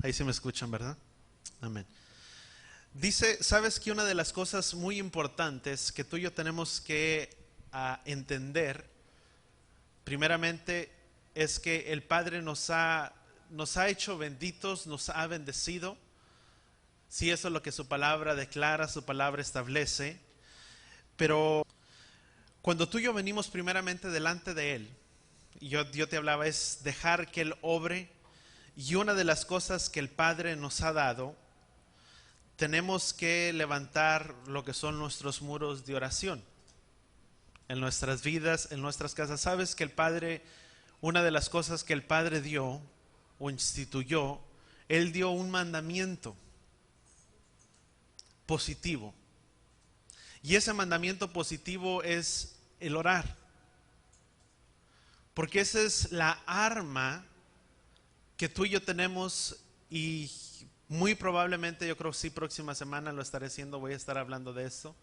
Ahí sí me escuchan, ¿verdad? Amén. Dice, ¿sabes que una de las cosas muy importantes que tú y yo tenemos que entender, primeramente, es que el Padre nos ha hecho benditos, nos ha bendecido? Sí, eso es lo que su palabra declara, su palabra establece. Pero cuando tú y yo venimos primeramente delante de Él, y yo te hablaba, es dejar que Él obre. Y una de las cosas que el Padre nos ha dado, tenemos que levantar lo que son nuestros muros de oración en nuestras vidas, en nuestras casas. Sabes que el Padre, una de las cosas que el Padre dio o instituyó, Él dio un mandamiento positivo. Y ese mandamiento positivo es el orar. Porque esa es la arma que tú y yo tenemos, y muy probablemente, yo creo que sí, próxima semana lo estaré haciendo, voy a estar hablando de esto,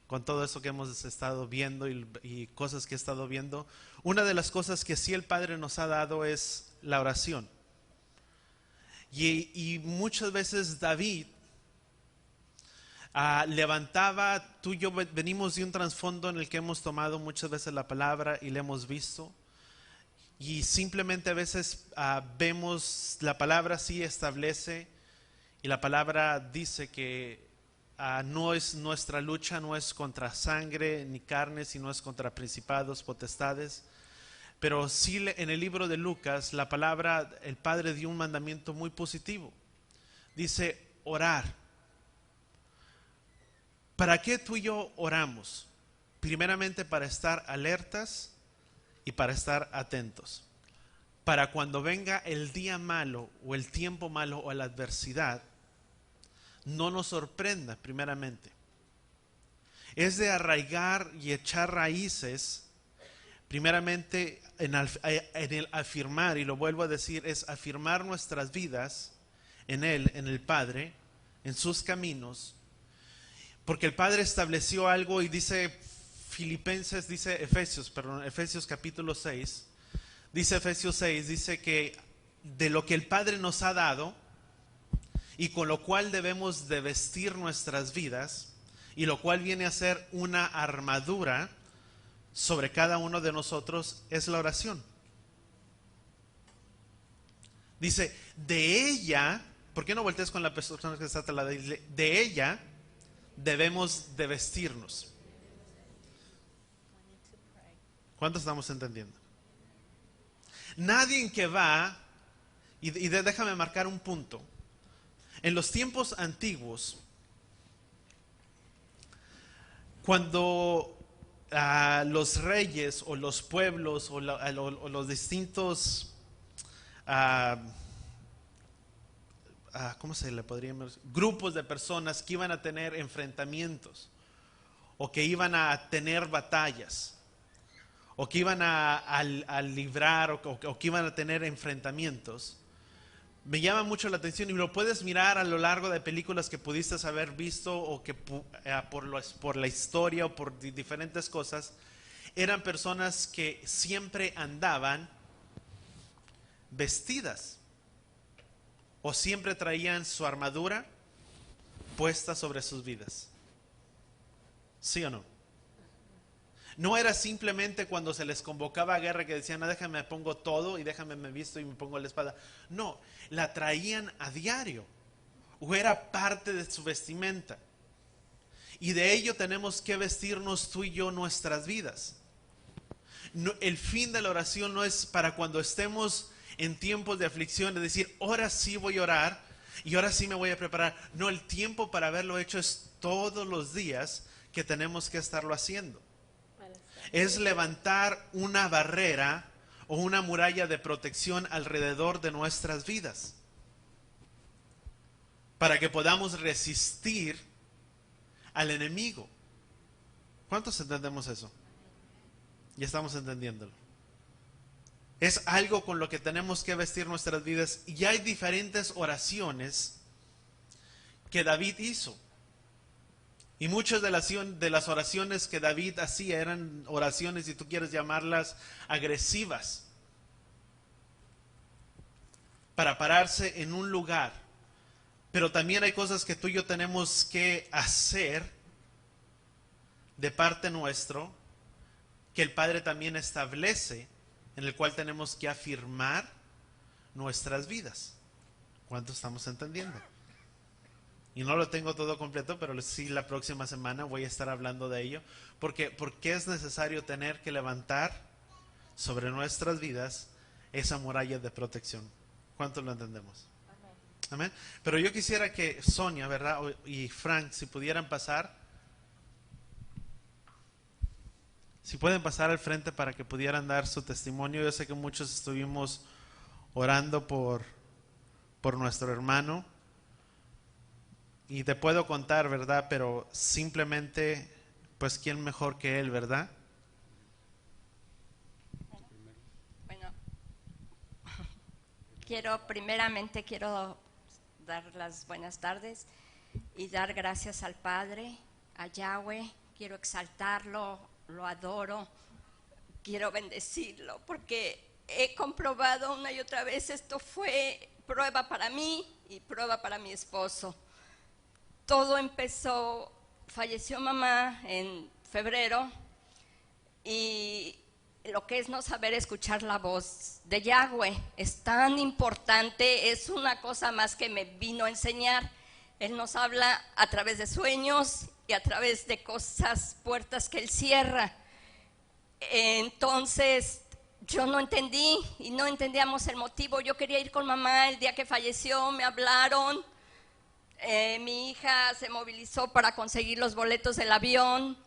con todo eso que hemos estado viendo y cosas que he estado viendo. Una de las cosas que sí el Padre nos ha dado es la oración. Y muchas veces David levantaba, tú y yo venimos de un trasfondo en el que hemos tomado muchas veces la palabra y la hemos visto. Y simplemente a veces vemos la palabra sí establece, y la palabra dice que no es nuestra lucha, no es contra sangre ni carne, sino es contra principados, potestades. Pero sí, en el libro de Lucas, la palabra, el Padre dio un mandamiento muy positivo. Dice orar. ¿Para qué tú y yo oramos? Primeramente para estar alertas y para estar atentos. Para cuando venga el día malo o el tiempo malo o la adversidad, no nos sorprenda primeramente. Es de arraigar y echar raíces, primeramente en el afirmar, y lo vuelvo a decir, es afirmar nuestras vidas en Él, en el Padre, en sus caminos, porque el Padre estableció algo y dice Efesios capítulo 6, dice Efesios 6, dice que de lo que el Padre nos ha dado y con lo cual debemos de vestir nuestras vidas, y lo cual viene a ser una armadura sobre cada uno de nosotros, es la oración. Dice, de ella, ¿por qué no voltees con la persona que está a la de ella debemos de vestirnos? ¿Cuántos estamos entendiendo? Nadie que va, déjame marcar un punto. En los tiempos antiguos, cuando los reyes o los pueblos o los distintos, ¿cómo se le podríamos? Grupos de personas que iban a tener enfrentamientos, o que iban a tener batallas, o que iban a librar, o que iban a tener enfrentamientos, me llama mucho la atención, y lo puedes mirar a lo largo de películas que pudiste haber visto, o que por la historia o por diferentes cosas, eran personas que siempre andaban vestidas, o siempre traían su armadura puesta sobre sus vidas. ¿Sí o no? No era simplemente cuando se les convocaba a guerra que decían, no, déjame me pongo todo y déjame me visto y me pongo la espada. No, la traían a diario, o era parte de su vestimenta. Y de ello tenemos que vestirnos tú y yo nuestras vidas. No, el fin de la oración no es para cuando estemos en tiempos de aflicción, de decir, ahora sí voy a orar y ahora sí me voy a preparar. No, el tiempo para haberlo hecho es todos los días que tenemos que estarlo haciendo. Es levantar una barrera o una muralla de protección alrededor de nuestras vidas, para que podamos resistir al enemigo. ¿Cuántos entendemos eso? Ya estamos entendiéndolo. Es algo con lo que tenemos que vestir nuestras vidas, y hay diferentes oraciones que David hizo. Y muchas de las oraciones que David hacía eran oraciones, si tú quieres llamarlas, agresivas. para pararse en un lugar. Pero también hay cosas que tú y yo tenemos que hacer de parte nuestro, que el Padre también establece, en el cual tenemos que afirmar nuestras vidas. ¿Cuánto estamos entendiendo? Y no lo tengo todo completo, pero sí la próxima semana voy a estar hablando de ello. Porque es necesario tener que levantar sobre nuestras vidas esa muralla de protección. ¿Cuánto lo entendemos? Amén. Pero yo quisiera que Sonia, ¿verdad? Y Frank, si pudieran pasar. Si pueden pasar al frente para que pudieran dar su testimonio. Yo sé que muchos estuvimos orando por nuestro hermano. Y te puedo contar, ¿verdad? Pero simplemente, pues, ¿quién mejor que él, verdad? Bueno, quiero dar las buenas tardes y dar gracias al Padre, a Yahweh. Quiero exaltarlo, lo adoro, quiero bendecirlo, porque he comprobado una y otra vez, esto fue prueba para mí y prueba para mi esposo. Todo empezó, falleció mamá en febrero, y lo que es no saber escuchar la voz de Yahweh es tan importante, es una cosa más que me vino a enseñar. Él nos habla a través de sueños y a través de cosas, puertas que Él cierra. Entonces yo no entendí y no entendíamos el motivo. Yo quería ir con mamá el día que falleció, me hablaron. Mi hija se movilizó para conseguir los boletos del avión.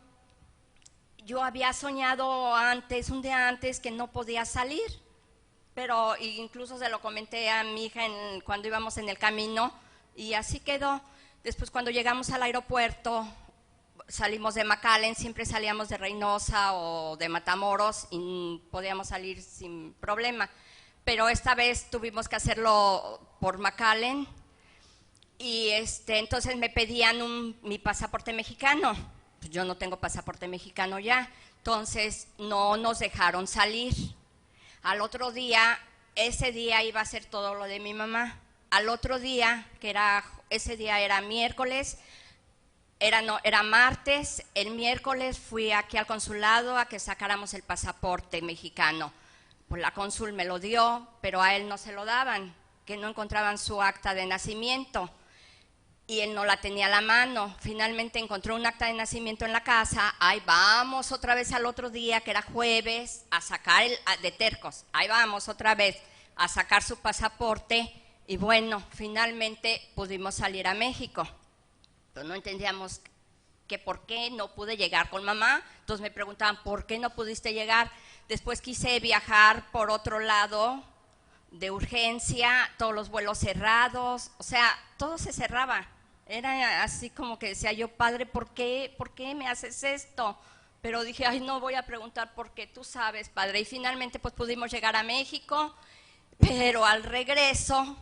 Yo había soñado antes, un día antes, que no podía salir, pero incluso se lo comenté a mi hija cuando íbamos en el camino, y así quedó. Después, cuando llegamos al aeropuerto, salimos de McAllen, siempre salíamos de Reynosa o de Matamoros y podíamos salir sin problema, pero esta vez tuvimos que hacerlo por McAllen. Y entonces me pedían mi pasaporte mexicano. Pues yo no tengo pasaporte mexicano ya, entonces no nos dejaron salir. Al otro día, ese día iba a ser todo lo de mi mamá. Al otro día, ese día era miércoles, era martes, el miércoles fui aquí al consulado a que sacáramos el pasaporte mexicano. Pues la cónsul me lo dio, pero a él no se lo daban, que no encontraban su acta de nacimiento. Y él no la tenía a la mano. Finalmente encontró un acta de nacimiento en la casa. Ahí vamos otra vez al otro día, que era jueves, a sacar de tercos. Ahí vamos otra vez a sacar su pasaporte. Y bueno, finalmente pudimos salir a México. Pero no entendíamos que por qué no pude llegar con mamá. Entonces me preguntaban, ¿por qué no pudiste llegar? Después quise viajar por otro lado de urgencia, todos los vuelos cerrados. O sea, todo se cerraba. Era así como que decía yo, Padre, ¿por qué me haces esto? Pero dije, ay, no voy a preguntar por qué, tú sabes, Padre. Y finalmente pues pudimos llegar a México, pero al regreso,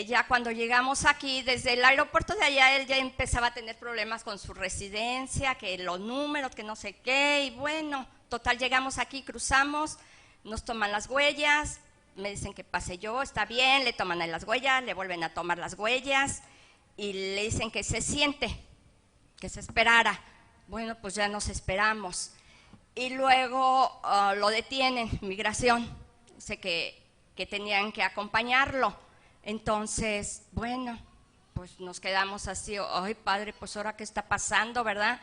ya cuando llegamos aquí, desde el aeropuerto de allá, él ya empezaba a tener problemas con su residencia, que los números, que no sé qué, y bueno, total, llegamos aquí, cruzamos, nos toman las huellas, me dicen que pase yo, está bien, le toman ahí las huellas, le vuelven a tomar las huellas, y le dicen que se siente, que se esperara. Bueno, pues ya nos esperamos. Y luego lo detienen, migración, sé que tenían que acompañarlo. Entonces, bueno, pues nos quedamos así, ay, Padre, pues ahora qué está pasando, ¿verdad?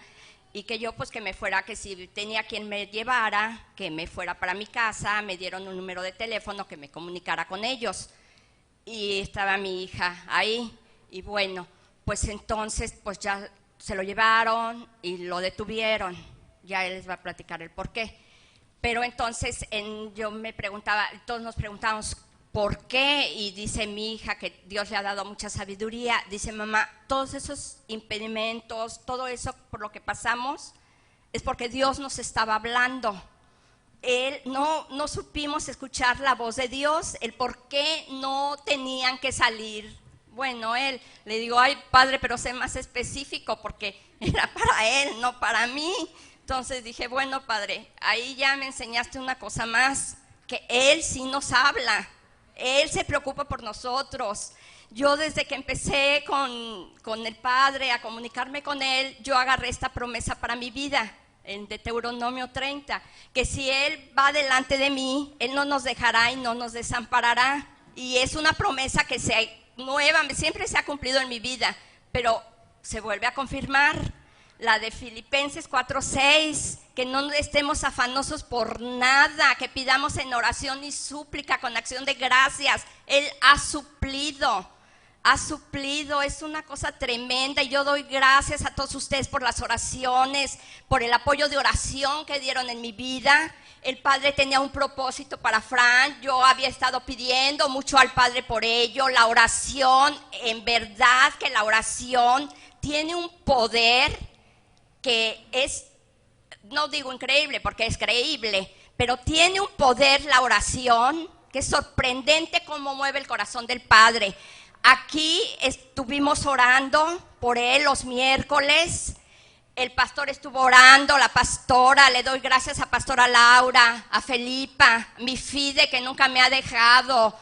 Y que yo pues que me fuera, que si tenía quien me llevara, que me fuera para mi casa. Me dieron un número de teléfono, que me comunicara con ellos. Y estaba mi hija ahí. Y bueno, pues entonces pues ya se lo llevaron y lo detuvieron. Ya él les va a platicar el por qué. Pero entonces yo me preguntaba, todos nos preguntábamos ¿por qué? Y dice mi hija que Dios le ha dado mucha sabiduría. Dice, mamá, todos esos impedimentos, todo eso por lo que pasamos, es porque Dios nos estaba hablando. No supimos escuchar la voz de Dios, el por qué no tenían que salir. Bueno, le digo, ay, Padre, pero sé más específico, porque era para él, no para mí. Entonces dije, bueno, Padre, ahí ya me enseñaste una cosa más, que Él sí nos habla. Él se preocupa por nosotros. Yo desde que empecé con el Padre a comunicarme con Él, yo agarré esta promesa para mi vida, en Deuteronomio 30, que si Él va delante de mí, Él no nos dejará y no nos desamparará. Y es una promesa que siempre se ha cumplido en mi vida, pero se vuelve a confirmar. La de Filipenses 4:6, que no estemos afanosos por nada, que pidamos en oración y súplica con acción de gracias. Él ha suplido, es una cosa tremenda, y yo doy gracias a todos ustedes por las oraciones, por el apoyo de oración que dieron en mi vida. El Padre tenía un propósito para Fran, yo había estado pidiendo mucho al Padre por ello. La oración, en verdad que la oración tiene un poder que es, no digo increíble porque es creíble, pero tiene un poder la oración que es sorprendente cómo mueve el corazón del Padre. Aquí estuvimos orando por él los miércoles. El pastor estuvo orando, la pastora, le doy gracias a pastora Laura, a Felipa, mi Fide que nunca me ha dejado,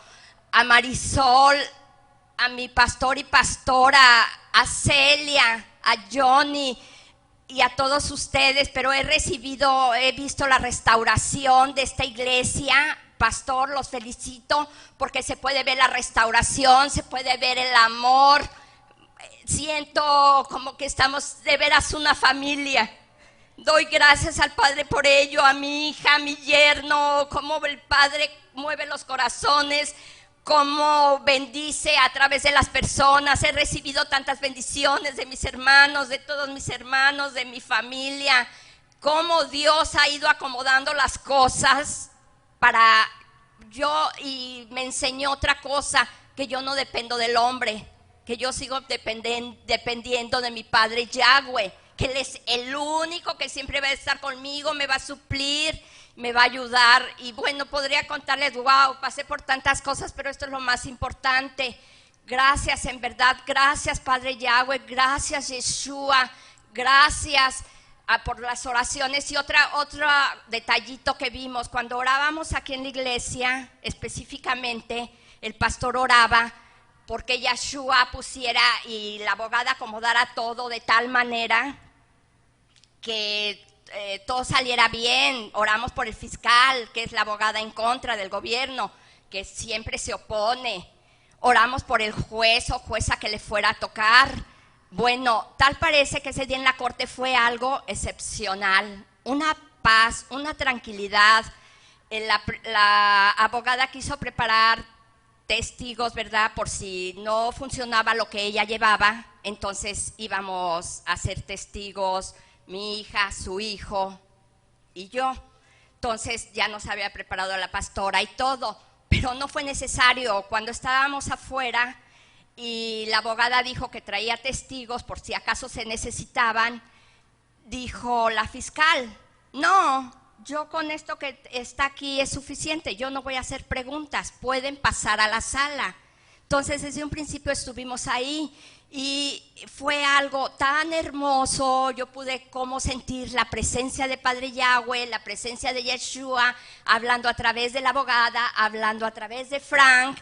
a Marisol, a mi pastor y pastora, a Celia, a Johnny y a todos ustedes, pero he visto la restauración de esta iglesia. Pastor, los felicito porque se puede ver la restauración, se puede ver el amor. Siento como que estamos de veras una familia. Doy gracias al Padre por ello, a mi hija, a mi yerno, cómo el Padre mueve los corazones, cómo bendice a través de las personas. He recibido tantas bendiciones de mis hermanos, de todos mis hermanos, de mi familia, cómo Dios ha ido acomodando las cosas para yo, y me enseñó otra cosa, que yo no dependo del hombre, que yo sigo dependiendo de mi Padre Yahweh, que Él es el único que siempre va a estar conmigo, me va a suplir, me va a ayudar. Y bueno, podría contarles, wow, pasé por tantas cosas, pero esto es lo más importante. Gracias, en verdad, gracias Padre Yahweh, gracias Yeshua, gracias por las oraciones. Y otro detallito que vimos, cuando orábamos aquí en la iglesia, específicamente, el pastor oraba porque Yeshua pusiera y la abogada acomodara todo de tal manera que todo saliera bien. Oramos por el fiscal, que es la abogada en contra del gobierno, que siempre se opone. Oramos por el juez o jueza que le fuera a tocar. Bueno, tal parece que ese día en la corte fue algo excepcional, una paz, una tranquilidad. La abogada quiso preparar testigos, ¿verdad? Por si no funcionaba lo que ella llevaba, entonces íbamos a ser testigos, mi hija, su hijo y yo. Entonces ya nos había preparado la pastora y todo, pero no fue necesario. Cuando estábamos afuera y la abogada dijo que traía testigos por si acaso se necesitaban, dijo la fiscal, no, yo con esto que está aquí es suficiente, yo no voy a hacer preguntas, pueden pasar a la sala. Entonces desde un principio estuvimos ahí y fue algo tan hermoso. Yo pude como sentir la presencia de Padre Yahweh, la presencia de Yeshua, hablando a través de la abogada, hablando a través de Frank.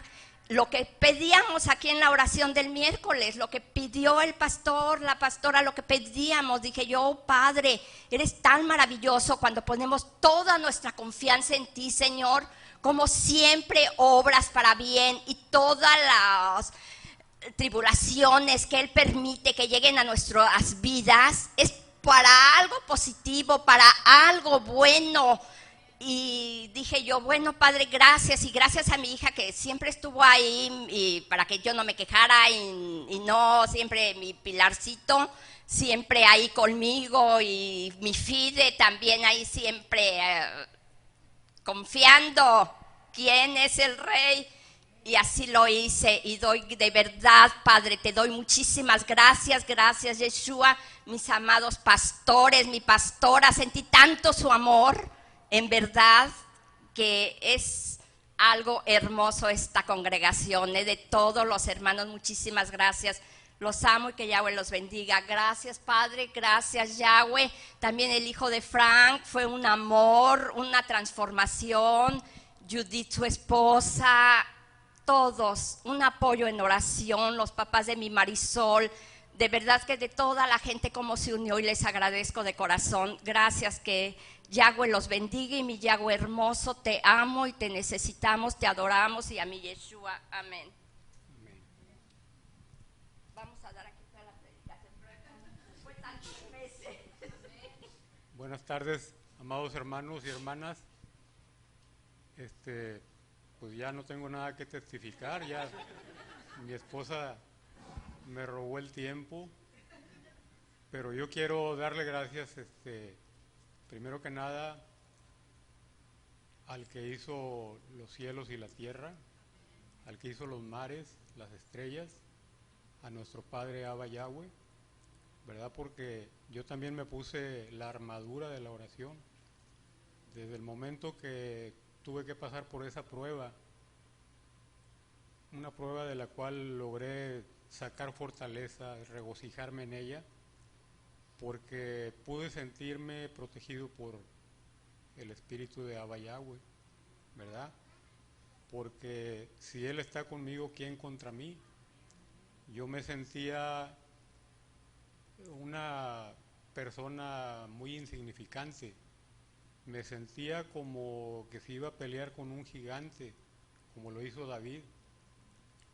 Lo que pedíamos aquí en la oración del miércoles, lo que pidió el pastor, la pastora, lo que pedíamos, dije yo, oh, Padre, eres tan maravilloso cuando ponemos toda nuestra confianza en ti, Señor, como siempre obras para bien, y todas las tribulaciones que Él permite que lleguen a nuestras vidas es para algo positivo, para algo bueno. Y dije yo, bueno, Padre, gracias, y gracias a mi hija que siempre estuvo ahí y para que yo no me quejara, y no, siempre mi Pilarcito, siempre ahí conmigo, y mi Fide también ahí siempre confiando quién es el Rey. Y así lo hice, y doy de verdad, Padre, te doy muchísimas gracias, gracias Yeshua, mis amados pastores, mi pastora, sentí tanto su amor. En verdad que es algo hermoso esta congregación, de todos los hermanos, muchísimas gracias. Los amo y que Yahweh los bendiga. Gracias, Padre, gracias, Yahweh. También el hijo de Frank fue un amor, una transformación. Judith, su esposa, todos un apoyo en oración, los papás de mi Marisol, de verdad que de toda la gente como se unió, y les agradezco de corazón. Gracias, que Yahweh los bendiga, y mi Yahweh hermoso, te amo y te necesitamos, te adoramos, y a mi Yeshua, amén. Amén. Vamos a dar aquí toda la predicación, pero fue tantos meses. Buenas tardes, amados hermanos y hermanas. Pues ya no tengo nada que testificar, ya mi esposa me robó el tiempo, pero yo quiero darle gracias, primero que nada, al que hizo los cielos y la tierra, al que hizo los mares, las estrellas, a nuestro Padre Abba Yahweh, ¿verdad? Porque yo también me puse la armadura de la oración. Desde el momento que tuve que pasar por esa prueba, una prueba de la cual logré sacar fortaleza, regocijarme en ella, porque pude sentirme protegido por el espíritu de Abba Yahweh, ¿verdad? Porque si Él está conmigo, ¿quién contra mí? Yo me sentía una persona muy insignificante, me sentía como que se iba a pelear con un gigante, como lo hizo David.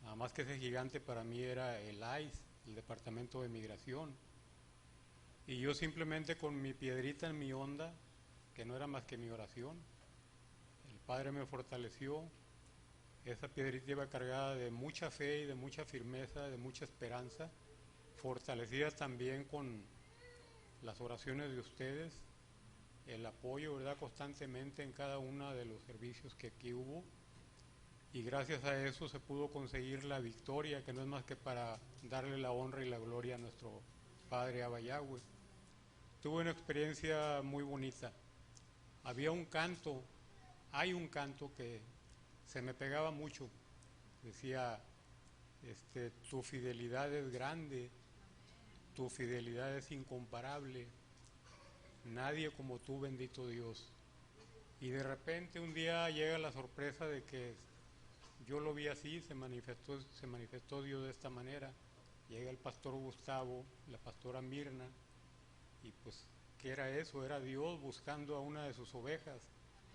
Nada más que ese gigante para mí era el ICE, el Departamento de Migración. Y yo simplemente con mi piedrita en mi onda, que no era más que mi oración, el Padre me fortaleció. Esa piedrita iba cargada de mucha fe y de mucha firmeza, de mucha esperanza, fortalecida también con las oraciones de ustedes, el apoyo, ¿verdad?, constantemente en cada uno de los servicios que aquí hubo, y gracias a eso se pudo conseguir la victoria, que no es más que para darle la honra y la gloria a nuestro Padre Abba Yahweh. Tuve una experiencia muy bonita. Había un canto, hay un canto que se me pegaba mucho, decía, tu fidelidad es grande, tu fidelidad es incomparable, nadie como tú, bendito Dios. Y de repente un día llega la sorpresa de que yo lo vi así, se manifestó Dios de esta manera. Llega el pastor Gustavo, la pastora Mirna, y pues, ¿qué era eso? Era Dios buscando a una de sus ovejas,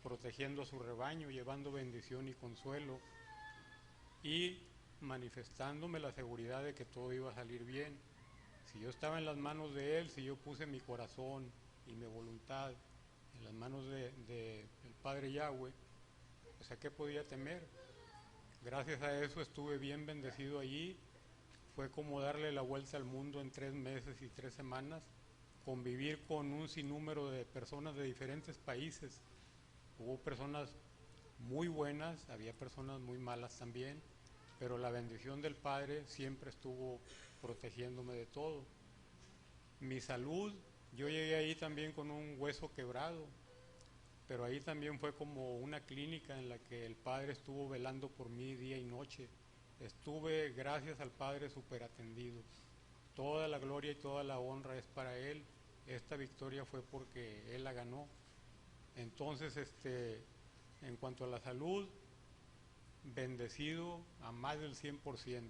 protegiendo a su rebaño, llevando bendición y consuelo, y manifestándome la seguridad de que todo iba a salir bien. Si yo estaba en las manos de Él, si yo puse mi corazón y mi voluntad en las manos del Padre Yahweh, pues ¿a qué podía temer? Gracias a eso estuve bien bendecido allí. Fue como darle la vuelta al mundo en 3 meses y 3 semanas, convivir con un sinnúmero de personas de diferentes países. Hubo personas muy buenas, había personas muy malas también, pero la bendición del Padre siempre estuvo protegiéndome de todo. Mi salud, yo llegué ahí también con un hueso quebrado, pero ahí también fue como una clínica en la que el Padre estuvo velando por mí día y noche. Estuve, gracias al Padre, súper atendido. Toda la gloria y toda la honra es para Él. Esta victoria fue porque Él la ganó. Entonces, en cuanto a la salud, bendecido a más del 100%.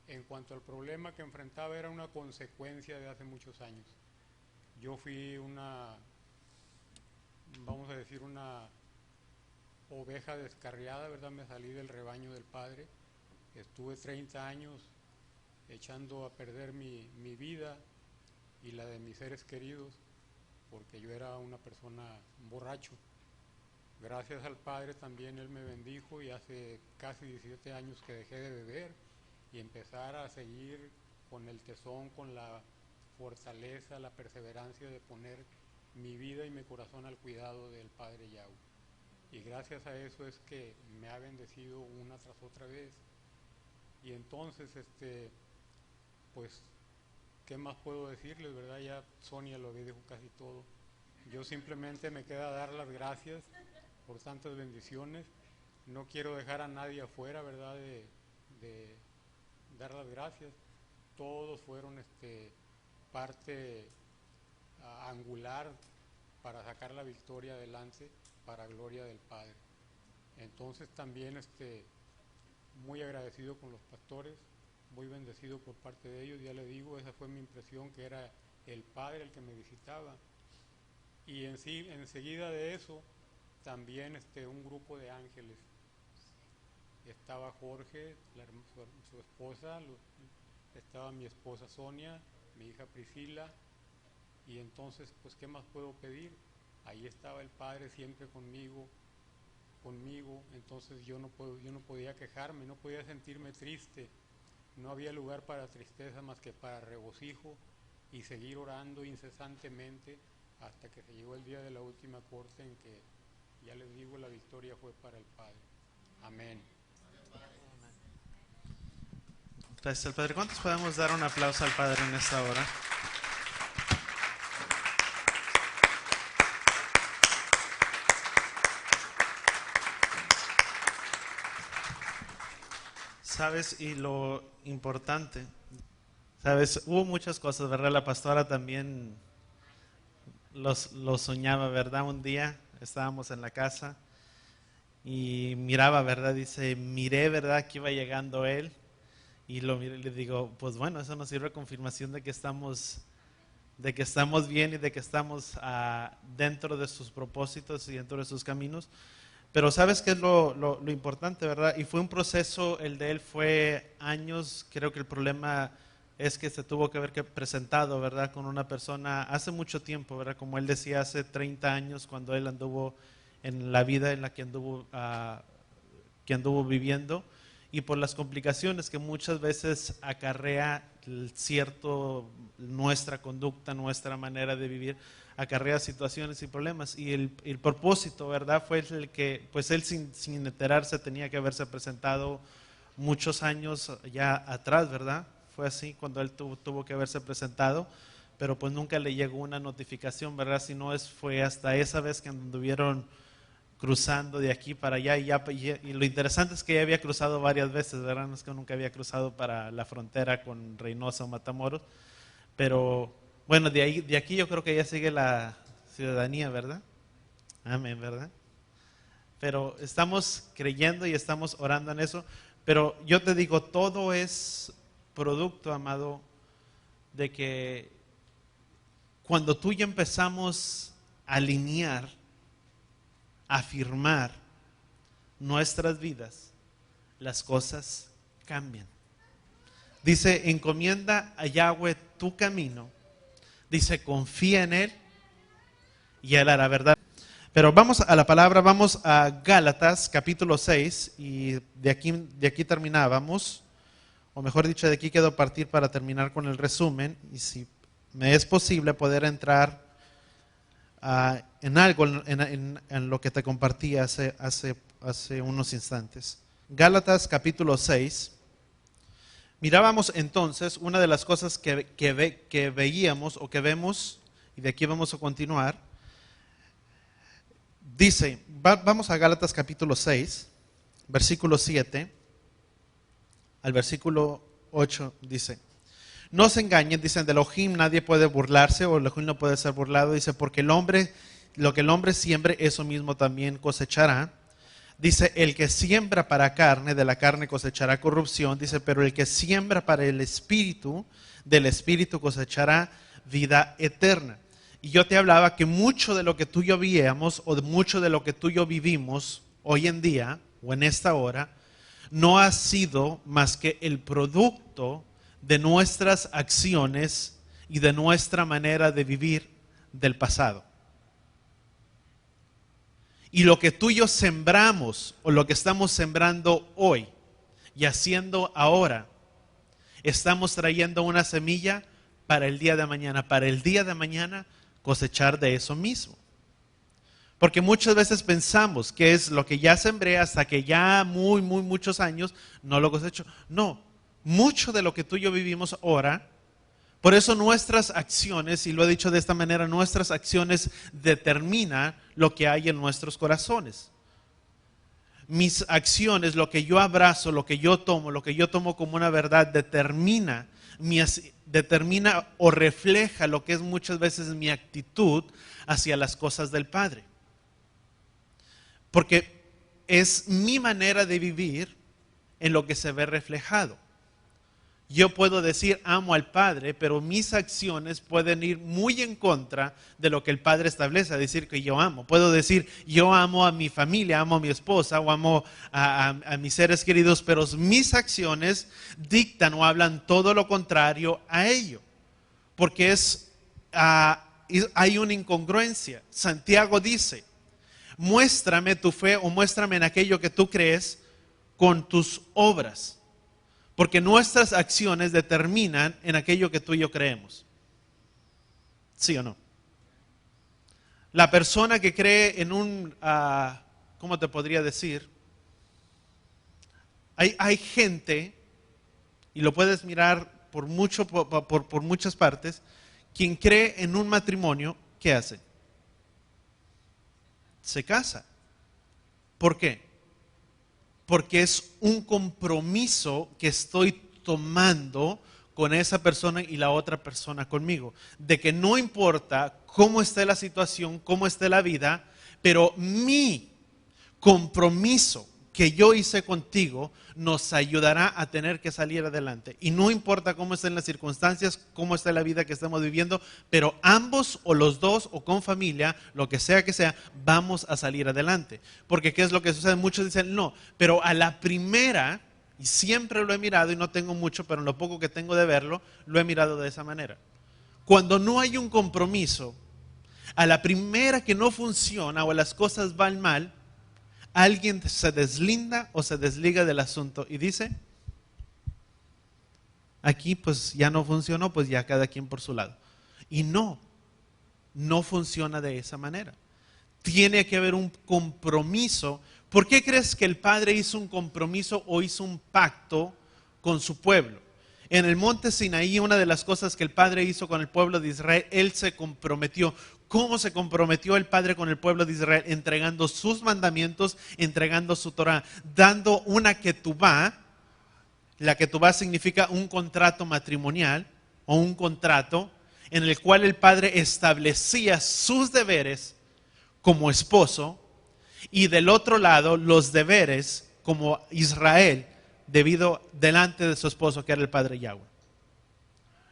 En cuanto al problema que enfrentaba, era una consecuencia de hace muchos años. Yo fui vamos a decir, una oveja descarriada, ¿verdad? Me salí del rebaño del Padre. Estuve 30 años echando a perder mi vida y la de mis seres queridos, porque yo era una persona borracho. Gracias al Padre también Él me bendijo, y hace casi 17 años que dejé de beber y empezar a seguir con el tesón, con la fortaleza, la perseverancia de poner mi vida y mi corazón al cuidado del Padre Yahweh. Y gracias a eso es que me ha bendecido una tras otra vez. Y entonces, pues, ¿qué más puedo decirles, verdad? Ya Sonia lo había dicho casi todo. Yo simplemente me queda dar las gracias por tantas bendiciones. No quiero dejar a nadie afuera, ¿verdad?, de dar las gracias. Todos fueron parte angular para sacar la victoria adelante, para gloria del Padre. Entonces también muy agradecido con los pastores, muy bendecido por parte de ellos. Ya le digo, esa fue mi impresión, que era el Padre el que me visitaba. Y enseguida de eso, también un grupo de ángeles. Estaba Jorge, su esposa, estaba mi esposa Sonia, mi hija Priscila, y entonces, pues, ¿qué más puedo pedir? Ahí estaba el Padre siempre conmigo, entonces yo no podía quejarme, no podía sentirme triste, no había lugar para tristeza más que para regocijo y seguir orando incesantemente hasta que se llegó el día de la última corte, en que, ya les digo, la victoria fue para el Padre. Amén. Gracias al Padre. ¿Cuántos podemos dar un aplauso al Padre en esta hora? ¿Sabes? Y lo importante, ¿sabes? Hubo muchas cosas, ¿verdad? La pastora también lo soñaba, ¿verdad? Un día estábamos en la casa y miraba, ¿verdad? Dice, miré, ¿verdad? Que iba llegando él y lo miré y le digo, pues bueno, eso nos sirve de confirmación de que estamos bien y de que estamos dentro de sus propósitos y dentro de sus caminos. Pero ¿sabes qué es lo importante, verdad? Y fue un proceso, el de él fue años. Creo que el problema es que se tuvo que haber presentado, ¿verdad? Con una persona hace mucho tiempo, ¿verdad? Como él decía, hace 30 años, cuando él anduvo en la vida en la que anduvo viviendo, y por las complicaciones que muchas veces acarrea nuestra conducta, nuestra manera de vivir, acarrea situaciones y problemas, y el propósito, ¿verdad? Fue el que, pues él sin enterarse tenía que haberse presentado muchos años ya atrás, ¿verdad? Fue así cuando él tuvo que haberse presentado, pero pues nunca le llegó una notificación, ¿verdad? Fue hasta esa vez que anduvieron cruzando de aquí para allá, y lo interesante es que ya había cruzado varias veces, ¿verdad? No es que nunca había cruzado para la frontera con Reynosa o Matamoros, pero bueno, de aquí yo creo que ya sigue la ciudadanía, ¿verdad? Amén, ¿verdad? Pero estamos creyendo y estamos orando en eso. Pero yo te digo, todo es producto, amado, de que cuando tú y yo empezamos a alinear, a afirmar nuestras vidas, las cosas cambian. Dice, encomienda a Yahweh tu camino. Dice, confía en Él y Él hará, ¿verdad? Pero vamos a la palabra, vamos a Gálatas capítulo 6, y de aquí terminábamos, o mejor dicho, de aquí quedo partir para terminar con el resumen, y si me es posible poder entrar en algo, en lo que te compartí hace unos instantes. Gálatas capítulo 6. Mirábamos entonces una de las cosas que veíamos o que vemos, y de aquí vamos a continuar. Dice, vamos a Gálatas capítulo 6, versículo 7 al versículo 8, dice, no se engañen, dicen, del Elohim nadie puede burlarse, o el Elohim no puede ser burlado, dice, porque lo que el hombre siembre, eso mismo también cosechará. Dice, el que siembra para carne, de la carne cosechará corrupción. Dice, pero el que siembra para el Espíritu, del Espíritu cosechará vida eterna. Y yo te hablaba que mucho de lo que tú y yo veíamos, o de mucho de lo que tú y yo vivimos hoy en día, o en esta hora, no ha sido más que el producto de nuestras acciones y de nuestra manera de vivir del pasado. Y lo que tú y yo sembramos, o lo que estamos sembrando hoy y haciendo ahora, estamos trayendo una semilla para el día de mañana. Para el día de mañana cosechar de eso mismo. Porque muchas veces pensamos que es lo que ya sembré hasta que ya muchos años no lo cosecho. No, mucho de lo que tú y yo vivimos ahora. Por eso nuestras acciones, y lo he dicho de esta manera, nuestras acciones determinan lo que hay en nuestros corazones. Mis acciones, lo que yo abrazo, lo que yo tomo como una verdad, determina o refleja lo que es muchas veces mi actitud hacia las cosas del Padre. Porque es mi manera de vivir, en lo que se ve reflejado. Yo puedo decir amo al Padre, pero mis acciones pueden ir muy en contra de lo que el Padre establece, a decir que yo amo. Puedo decir yo amo a mi familia, amo a mi esposa o amo a mis seres queridos, pero mis acciones dictan o hablan todo lo contrario a ello. Porque hay una incongruencia. Santiago dice, muéstrame tu fe o muéstrame en aquello que tú crees con tus obras. Porque nuestras acciones determinan en aquello que tú y yo creemos. ¿Sí o no? La persona que cree en ¿cómo te podría decir? Hay gente, y lo puedes mirar por muchas partes, quien cree en un matrimonio, ¿qué hace? Se casa. ¿Por qué? Porque es un compromiso que estoy tomando con esa persona y la otra persona conmigo. De que no importa cómo esté la situación, cómo esté la vida, pero mi compromiso que yo hice contigo nos ayudará a tener que salir adelante. Y no importa cómo estén las circunstancias, cómo esté la vida que estemos viviendo, pero ambos o los dos o con familia, lo que sea, vamos a salir adelante. Porque ¿qué es lo que sucede? Muchos dicen, no, pero a la primera, y siempre lo he mirado y no tengo mucho, pero en lo poco que tengo de verlo, lo he mirado de esa manera. Cuando no hay un compromiso, a la primera que no funciona o las cosas van mal, alguien se deslinda o se desliga del asunto y dice, aquí pues ya no funcionó, pues ya cada quien por su lado. Y no funciona de esa manera. Tiene que haber un compromiso. ¿Por qué crees que el Padre hizo un compromiso o hizo un pacto con su pueblo? En el monte Sinaí, una de las cosas que el Padre hizo con el pueblo de Israel, Él se comprometió. ¿Cómo se comprometió el Padre con el pueblo de Israel? Entregando sus mandamientos, entregando su Torah, dando una ketubá. La ketubá significa un contrato matrimonial o un contrato en el cual el Padre establecía sus deberes como esposo y del otro lado los deberes como Israel debido delante de su esposo que era el Padre Yahweh.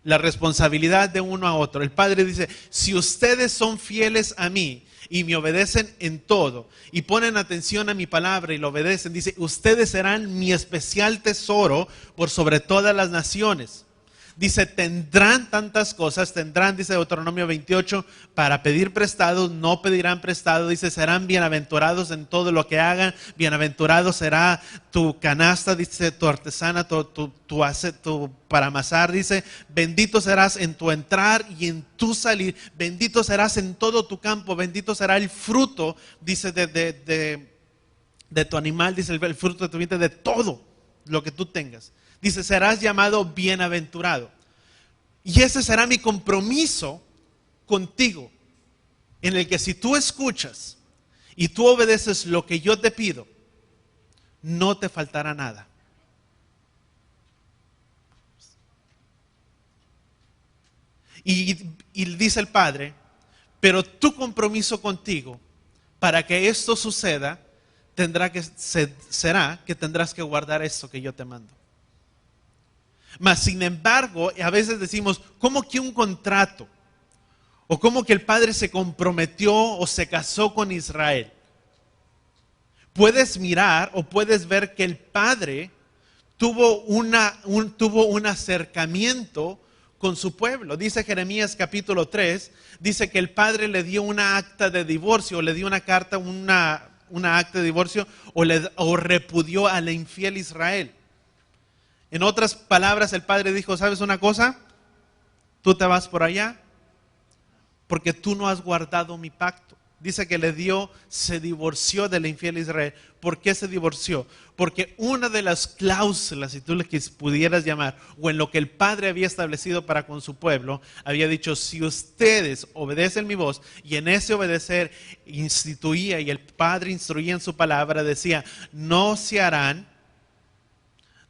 La responsabilidad de uno a otro. El Padre dice, si ustedes son fieles a mí y me obedecen en todo y ponen atención a mi palabra y lo obedecen, dice, ustedes serán mi especial tesoro por sobre todas las naciones. Dice, tendrán tantas cosas, dice Deuteronomio 28, para pedir prestado, no pedirán prestado. Dice, serán bienaventurados en todo lo que hagan, bienaventurado será tu canasta, dice, tu artesana, tu para amasar. Dice, bendito serás en tu entrar y en tu salir, bendito serás en todo tu campo, bendito será el fruto, dice, de tu animal, dice, el fruto de tu vientre, de todo lo que tú tengas. Dice, serás llamado bienaventurado. Y ese será mi compromiso contigo, en el que si tú escuchas y tú obedeces lo que yo te pido, no te faltará nada. Y dice el Padre, pero tu compromiso contigo, para que esto suceda, será que tendrás que guardar esto que yo te mando. Mas sin embargo, a veces decimos, ¿cómo que un contrato? O ¿cómo que el Padre se comprometió o se casó con Israel? Puedes mirar o puedes ver que el Padre tuvo un acercamiento con su pueblo. Dice Jeremías capítulo 3, dice que el Padre le dio una acta de divorcio, o le dio una carta, una acta de divorcio, o repudió a la infiel Israel. En otras palabras, el Padre dijo, ¿sabes una cosa? Tú te vas por allá porque tú no has guardado mi pacto. Dice que se divorció de la infiel Israel. ¿Por qué se divorció? Porque una de las cláusulas, si tú le pudieras llamar, o en lo que el Padre había establecido para con su pueblo, había dicho, si ustedes obedecen mi voz, y en ese obedecer instituía, y el Padre instruía en su palabra, decía, no se harán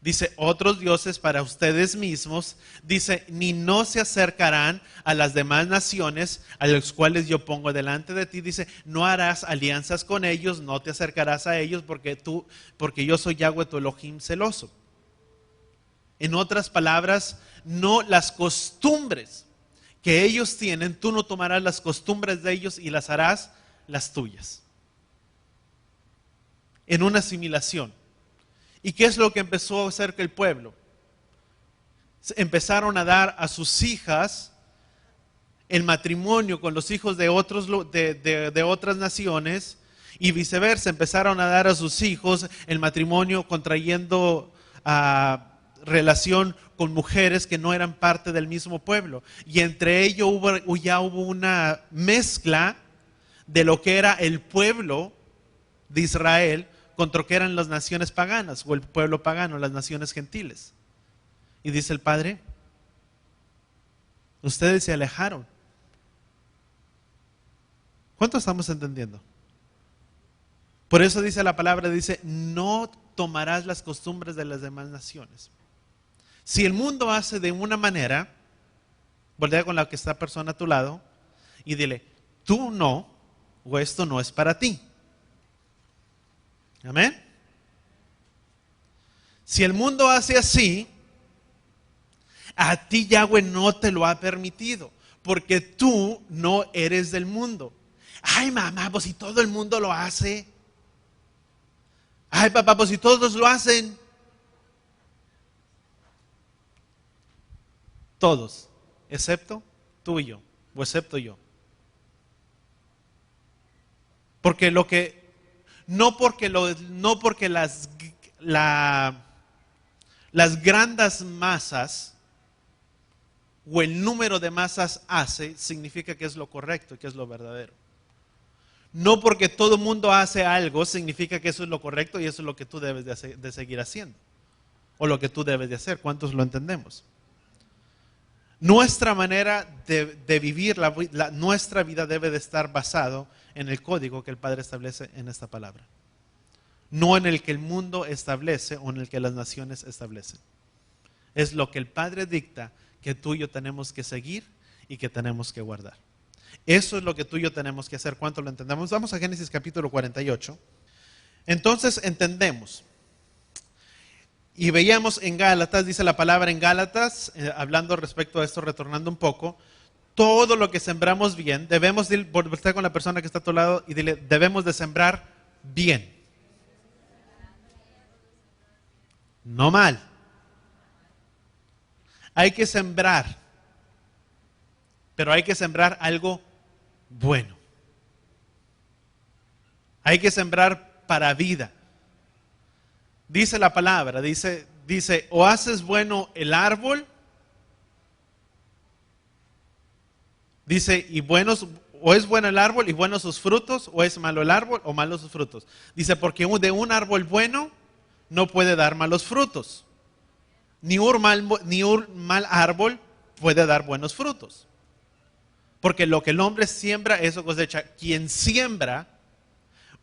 Dice, otros dioses para ustedes mismos. Dice, ni no se acercarán a las demás naciones a los cuales yo pongo delante de ti. Dice, no harás alianzas con ellos, no te acercarás a ellos porque yo soy Yahweh tu Elohim celoso. En otras palabras, no las costumbres que ellos tienen, tú no tomarás las costumbres de ellos y las harás las tuyas. En una asimilación. ¿Y qué es lo que empezó a hacer que el pueblo? Empezaron a dar a sus hijas el matrimonio con los hijos de otras naciones y viceversa. Empezaron a dar a sus hijos el matrimonio contrayendo relación con mujeres que no eran parte del mismo pueblo. Y entre ellos ya hubo una mezcla de lo que era el pueblo de Israel contra lo que eran las naciones paganas o el pueblo pagano, las naciones gentiles. Y dice el Padre, ustedes se alejaron. ¿Cuánto estamos entendiendo? Por eso dice la palabra, dice, no tomarás las costumbres de las demás naciones. Si el mundo hace de una manera, voltea con la que está persona a tu lado y dile, tú no, o esto no es para ti. Amén. Si el mundo hace así, a ti Yahweh no te lo ha permitido, porque tú no eres del mundo. Ay, mamá, pues si todo el mundo lo hace. Ay, papá, pues si todos lo hacen. Todos, excepto tú y yo, o excepto yo. Porque no porque las grandes masas o el número de masas hace, significa que es lo correcto, que es lo verdadero. No porque todo el mundo hace algo, significa que eso es lo correcto y eso es lo que tú debes de seguir haciendo. O lo que tú debes de hacer. ¿Cuántos lo entendemos? Nuestra manera de vivir, nuestra vida debe de estar basado en el código que el Padre establece en esta palabra. No en el que el mundo establece o en el que las naciones establecen. Es lo que el Padre dicta que tú y yo tenemos que seguir y que tenemos que guardar. Eso es lo que tú y yo tenemos que hacer. ¿Cuánto lo entendemos? Vamos a Génesis capítulo 48. Entonces entendemos. Y veíamos en Gálatas, dice la palabra en Gálatas, hablando respecto a esto, retornando un poco, todo lo que sembramos bien, debemos de estar con la persona que está a tu lado y dile, debemos de sembrar bien. No mal. Hay que sembrar, pero hay que sembrar algo bueno. Hay que sembrar para vida. Dice la palabra, dice, o haces bueno el árbol, dice, o es bueno el árbol y buenos sus frutos, o es malo el árbol o malos sus frutos. Dice, porque de un árbol bueno no puede dar malos frutos, ni un mal árbol puede dar buenos frutos. Porque lo que el hombre siembra, eso cosecha. Quien siembra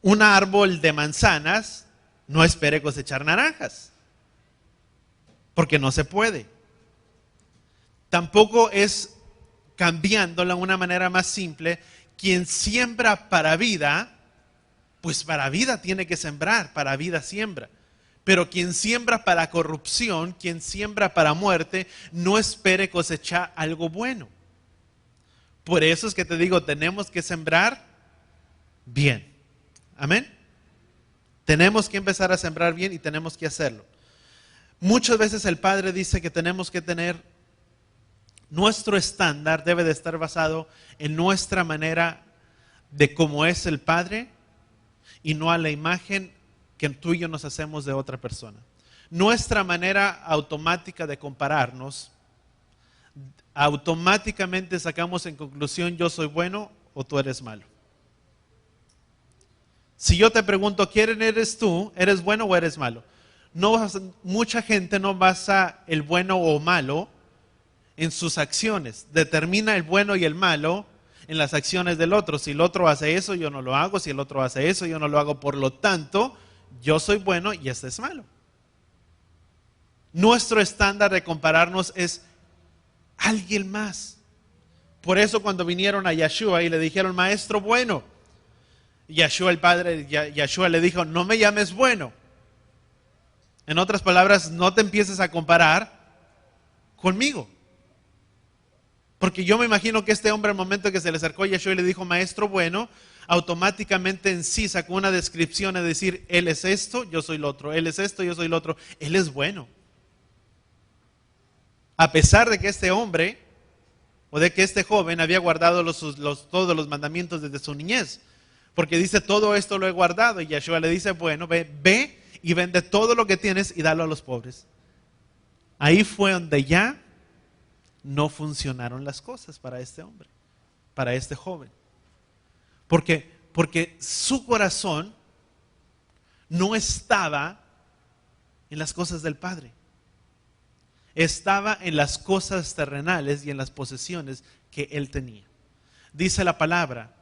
un árbol de manzanas, no espere cosechar naranjas, porque no se puede. Tampoco es, cambiándola de una manera más simple, quien siembra para vida, pues para vida tiene que sembrar, para vida siembra. Pero quien siembra para corrupción, quien siembra para muerte, no espere cosechar algo bueno. Por eso es que te digo, tenemos que sembrar bien. Amén. Tenemos que empezar a sembrar bien y tenemos que hacerlo. Muchas veces el Padre dice que tenemos que tener, nuestro estándar debe de estar basado en nuestra manera de cómo es el Padre y no a la imagen que tú y yo nos hacemos de otra persona. Nuestra manera automática de compararnos, automáticamente sacamos en conclusión, yo soy bueno o tú eres malo. Si yo te pregunto, ¿quién eres tú? ¿Eres bueno o eres malo? Mucha gente no basa el bueno o malo en sus acciones. Determina el bueno y el malo en las acciones del otro. Si el otro hace eso, yo no lo hago. Si el otro hace eso, yo no lo hago. Por lo tanto, yo soy bueno y este es malo. Nuestro estándar de compararnos es alguien más. Por eso cuando vinieron a Yeshua y le dijeron, maestro bueno, Yeshua el padre, Yeshua le dijo, no me llames bueno. En otras palabras, no te empieces a comparar conmigo. Porque yo me imagino que este hombre, al momento que se le acercó a Yeshua y le dijo, maestro bueno, automáticamente en sí sacó una descripción de decir, él es esto, yo soy lo otro, él es esto, yo soy lo otro, él es bueno. A pesar de que este hombre, o de que este joven había guardado todos los mandamientos desde su niñez. Porque dice, todo esto lo he guardado. Y Yeshua le dice, bueno, ve y vende todo lo que tienes y dalo a los pobres. Ahí fue donde ya no funcionaron las cosas para este hombre, para este joven. Porque su corazón no estaba en las cosas del Padre. Estaba en las cosas terrenales y en las posesiones que él tenía. Dice la palabra,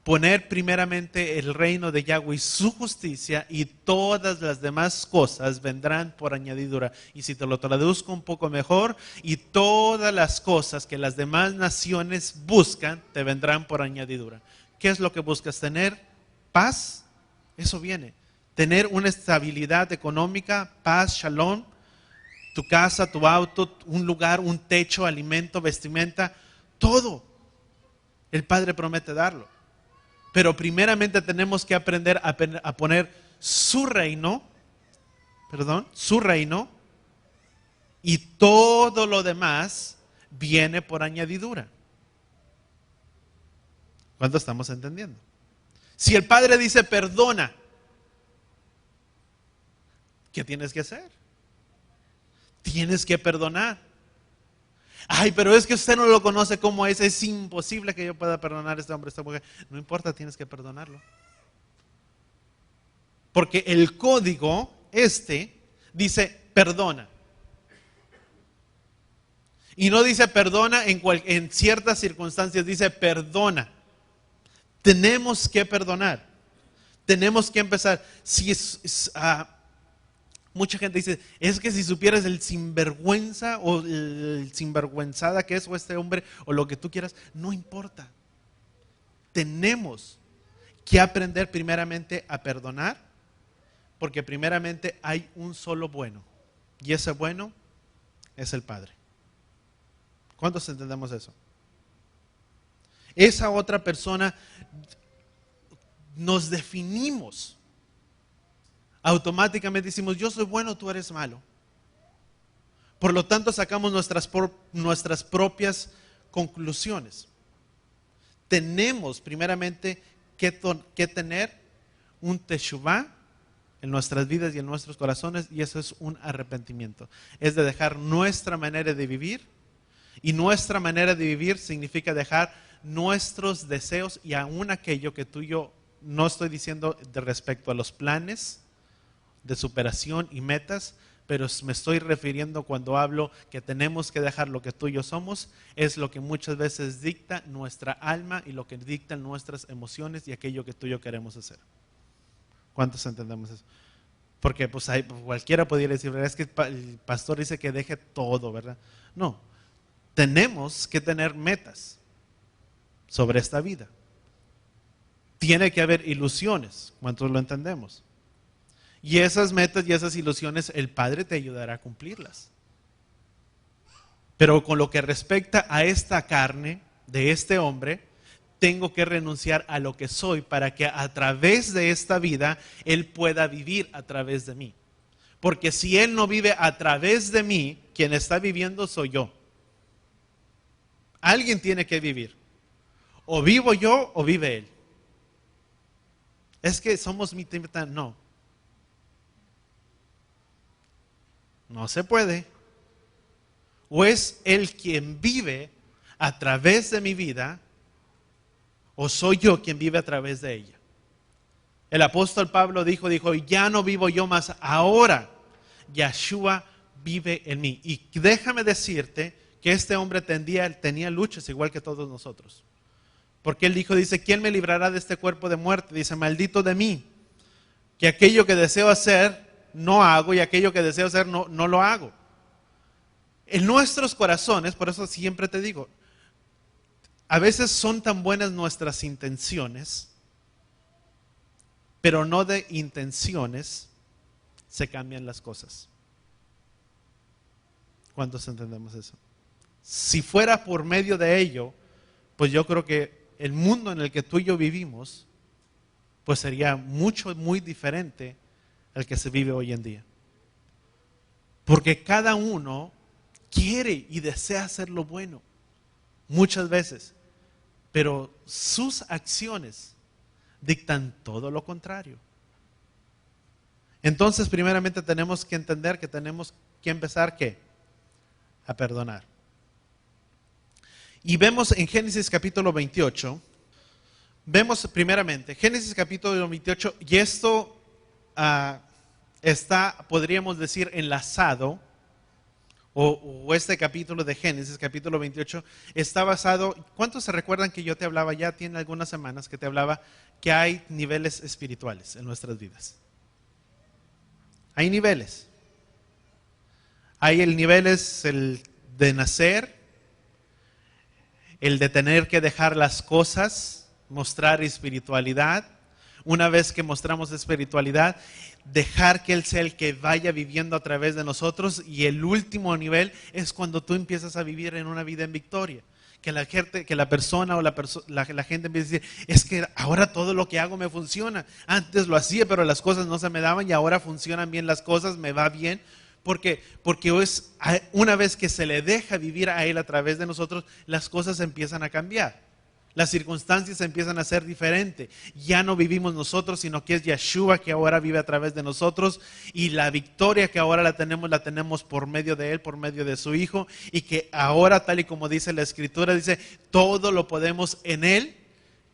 poner primeramente el reino de Yahweh y su justicia, y todas las demás cosas vendrán por añadidura. Y si te lo traduzco un poco mejor, y todas las cosas que las demás naciones buscan, te vendrán por añadidura. ¿Qué es lo que buscas? ¿Tener paz? Eso viene. Tener una estabilidad económica, paz, shalom, tu casa, tu auto, un lugar, un techo, alimento, vestimenta, todo. El Padre promete darlo. Pero primeramente tenemos que aprender a poner su reino, y todo lo demás viene por añadidura. ¿Cuánto estamos entendiendo? Si el Padre dice perdona, ¿qué tienes que hacer? Tienes que perdonar. Ay, pero es que usted no lo conoce como es imposible que yo pueda perdonar a este hombre, a esta mujer. No importa, tienes que perdonarlo. Porque el código dice perdona. Y no dice perdona en ciertas circunstancias, dice perdona. Tenemos que perdonar. Tenemos que empezar. Mucha gente dice, es que si supieras el sinvergüenza o el sinvergüenzada que es o este hombre o lo que tú quieras, no importa. Tenemos que aprender primeramente a perdonar, porque primeramente hay un solo bueno, y ese bueno es el Padre. ¿Cuántos entendemos eso? Esa otra persona nos definimos. Automáticamente decimos, yo soy bueno, tú eres malo. Por lo tanto, sacamos nuestras propias conclusiones. Tenemos primeramente que tener un teshuvah en nuestras vidas y en nuestros corazones, y eso es un arrepentimiento. Es de dejar nuestra manera de vivir, y nuestra manera de vivir significa dejar nuestros deseos y aún aquello que tú y yo, no estoy diciendo de respecto a los planes de superación y metas, pero me estoy refiriendo cuando hablo que tenemos que dejar lo que tú y yo somos, es lo que muchas veces dicta nuestra alma y lo que dictan nuestras emociones y aquello que tú y yo queremos hacer. ¿Cuántos entendemos eso? Porque pues cualquiera podría decir, es que el pastor dice que deje todo, ¿verdad? No, tenemos que tener metas sobre esta vida. Tiene que haber ilusiones, ¿cuántos lo entendemos? Y esas metas y esas ilusiones el Padre te ayudará a cumplirlas. Pero con lo que respecta a esta carne de este hombre, tengo que renunciar a lo que soy para que a través de esta vida Él pueda vivir a través de mí. Porque si Él no vive a través de mí, quien está viviendo soy yo. Alguien tiene que vivir. O vivo yo o vive Él. Es que somos mitad y mitad. No se puede. O es Él quien vive a través de mi vida, o soy yo quien vive a través de ella. El apóstol Pablo dijo, ya no vivo yo más, ahora Yeshua vive en mí. Y déjame decirte que este hombre tenía luchas igual que todos nosotros. Porque él dice, ¿quién me librará de este cuerpo de muerte? Dice, maldito de mí, que aquello que deseo hacer no hago, y aquello que deseo hacer no lo hago. en nuestros corazones, por eso siempre te digo, a veces son tan buenas nuestras intenciones, pero no de intenciones se cambian las cosas. ¿Cuántos entendemos eso? Si fuera por medio de ello, pues yo creo que el mundo en el que tú y yo vivimos, pues sería muy diferente al que se vive hoy en día. Porque cada uno quiere y desea hacer lo bueno, muchas veces, pero sus acciones dictan todo lo contrario. Entonces, primeramente tenemos que entender que tenemos que empezar, ¿qué? A perdonar. Y vemos en Génesis capítulo 28, vemos primeramente, Génesis capítulo 28, y esto está, podríamos decir, enlazado, o este capítulo de Génesis, capítulo 28, está basado, ¿cuántos se recuerdan que yo te hablaba ya, tiene algunas semanas que te hablaba que hay niveles espirituales en nuestras vidas? Hay niveles. Hay el nivel es el de nacer, el de tener que dejar las cosas, mostrar espiritualidad. Una vez que mostramos espiritualidad, dejar que Él sea el que vaya viviendo a través de nosotros. Y el último nivel es cuando tú empiezas a vivir en una vida en victoria. Que la persona o la gente empieza a decir, es que ahora todo lo que hago me funciona. Antes lo hacía, pero las cosas no se me daban y ahora funcionan bien las cosas, me va bien. Porque es una vez que se le deja vivir a Él a través de nosotros, las cosas empiezan a cambiar. Las circunstancias empiezan a ser diferentes. Ya no vivimos nosotros, sino que es Yeshua que ahora vive a través de nosotros. Y la victoria que ahora la tenemos por medio de Él, por medio de su Hijo. Y que ahora, tal y como dice la Escritura, dice, todo lo podemos en Él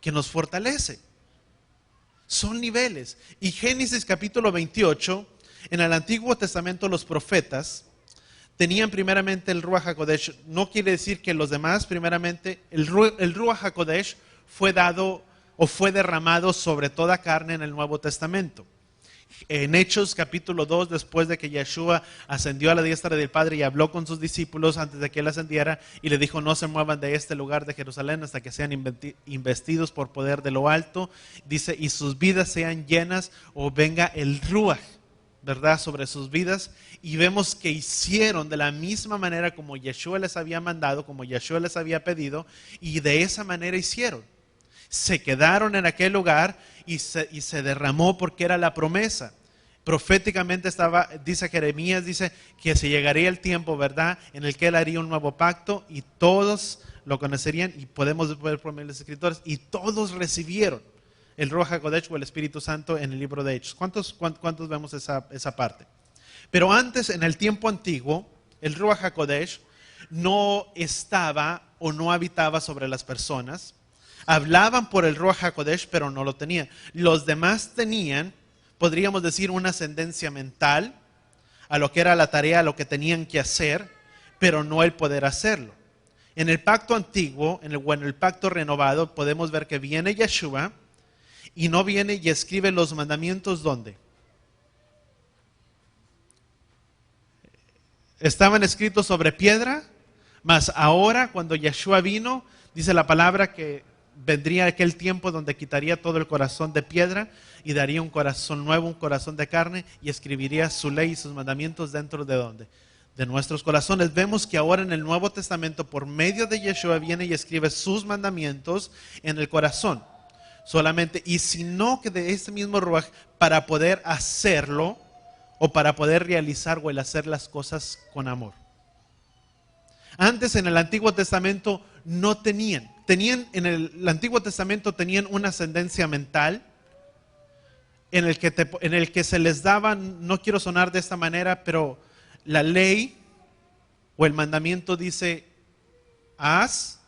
que nos fortalece. Son niveles. Y Génesis capítulo 28, en el Antiguo Testamento los profetas tenían primeramente el Ruach HaKodesh. No quiere decir que los demás, primeramente, el Ruach HaKodesh fue dado o fue derramado sobre toda carne en el Nuevo Testamento. En Hechos capítulo 2, después de que Yeshua ascendió a la diestra del Padre y habló con sus discípulos antes de que Él ascendiera y le dijo, no se muevan de este lugar de Jerusalén hasta que sean investidos por poder de lo alto. Dice, y sus vidas sean llenas o venga el Ruach, ¿verdad?, sobre sus vidas. Y vemos que hicieron de la misma manera como Yeshua les había mandado, como Yeshua les había pedido, y de esa manera hicieron. Se quedaron en aquel lugar y se derramó porque era la promesa. Proféticamente dice Jeremías, dice que se llegaría el tiempo, ¿verdad?, en el que Él haría un nuevo pacto y todos lo conocerían, y podemos ver por medio de los escritores, y todos recibieron el Ruach HaKodesh o el Espíritu Santo en el libro de Hechos. ¿Cuántos vemos esa parte? Pero antes, en el tiempo antiguo, el Ruach HaKodesh no estaba o no habitaba sobre las personas. Hablaban por el Ruach HaKodesh, pero no lo tenían. Los demás tenían, podríamos decir, una ascendencia mental a lo que era la tarea, a lo que tenían que hacer, pero no el poder hacerlo. En el pacto antiguo, en el pacto renovado, podemos ver que viene Yeshua y no viene y escribe los mandamientos, ¿dónde? Estaban escritos sobre piedra, mas ahora cuando Yeshua vino, dice la palabra que vendría aquel tiempo donde quitaría todo el corazón de piedra y daría un corazón nuevo, un corazón de carne, y escribiría su ley y sus mandamientos dentro de ¿dónde? De nuestros corazones. Vemos que ahora en el Nuevo Testamento, por medio de Yeshua, viene y escribe sus mandamientos en el corazón. Solamente, y sino que de este mismo Ruach, para poder hacerlo, o para poder realizar o el hacer las cosas con amor. Antes en el Antiguo Testamento no tenían en el Antiguo Testamento tenían una ascendencia mental en el que se les daba, no quiero sonar de esta manera, pero la ley o el mandamiento dice, haz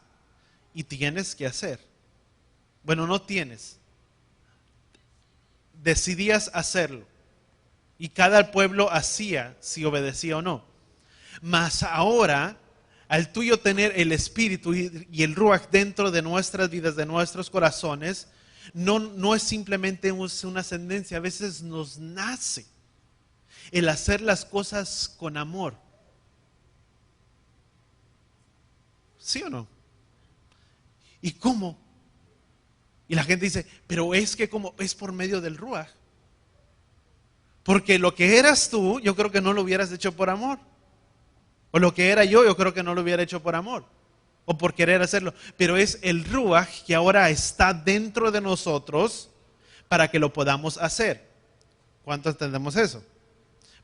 y tienes que hacer. Bueno, no tienes. Decidías hacerlo. Y cada pueblo hacía si obedecía o no. Mas ahora, al tuyo tener el Espíritu y el Ruach dentro de nuestras vidas, de nuestros corazones, no es simplemente una ascendencia, a veces nos nace el hacer las cosas con amor. ¿Sí o no? ¿Y cómo? Y la gente dice, pero es que como es por medio del Ruaj. Porque lo que eras tú, yo creo que no lo hubieras hecho por amor. O lo que era yo creo que no lo hubiera hecho por amor. O por querer hacerlo. Pero es el Ruaj que ahora está dentro de nosotros para que lo podamos hacer. ¿Cuánto entendemos eso?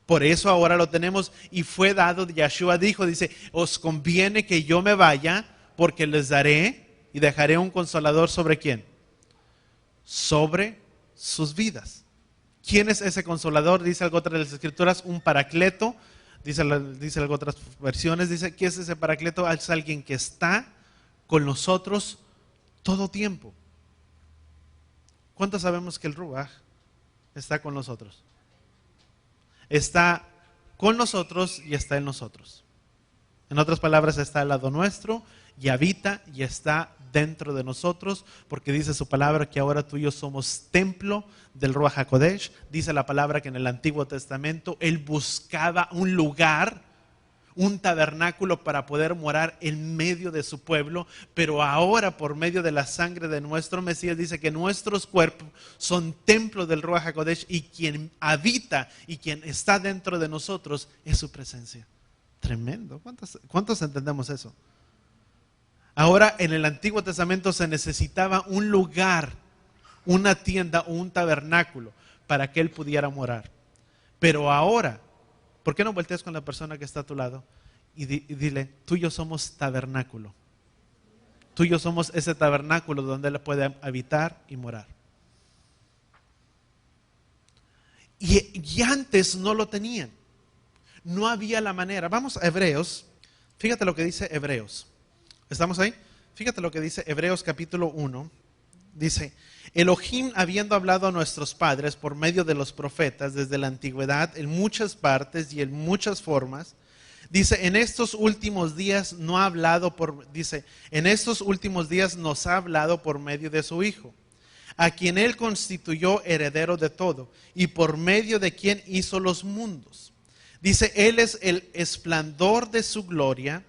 Por eso ahora lo tenemos y fue dado, Yeshua dijo, dice, os conviene que yo me vaya porque les daré y dejaré un consolador ¿sobre quién? Sobre sus vidas. ¿Quién es ese consolador? Dice algo otra de las escrituras, un paracleto. Dice algo otras versiones, dice, ¿qué es ese paracleto? Es alguien que está con nosotros todo tiempo. ¿Cuántos sabemos que el Ruaj está con nosotros? Está con nosotros y está en nosotros. En otras palabras, está al lado nuestro y habita y está dentro de nosotros, porque dice su palabra que ahora tú y yo somos templo del Ruaj HaKodesh. Dice la palabra que en el Antiguo Testamento Él buscaba un lugar, un tabernáculo para poder morar en medio de su pueblo, pero ahora por medio de la sangre de nuestro Mesías dice que nuestros cuerpos son templo del Ruaj HaKodesh y quien habita y quien está dentro de nosotros es su presencia. Tremendo. ¿Cuántos entendemos eso? Ahora en el Antiguo Testamento se necesitaba un lugar, una tienda o un tabernáculo para que Él pudiera morar. Pero ahora, ¿por qué no volteas con la persona que está a tu lado y dile, tú y yo somos tabernáculo? Tú y yo somos ese tabernáculo donde Él puede habitar y morar. Y antes no lo tenían. No había la manera. Vamos a Hebreos. Fíjate lo que dice Hebreos. ¿Estamos ahí? Fíjate lo que dice Hebreos capítulo 1. Dice, Elohim habiendo hablado a nuestros padres por medio de los profetas desde la antigüedad en muchas partes y en muchas formas, dice, en estos últimos días no ha hablado en estos últimos días nos ha hablado por medio de su Hijo, a quien Él constituyó heredero de todo y por medio de quien hizo los mundos. Dice, Él es el esplendor de su gloria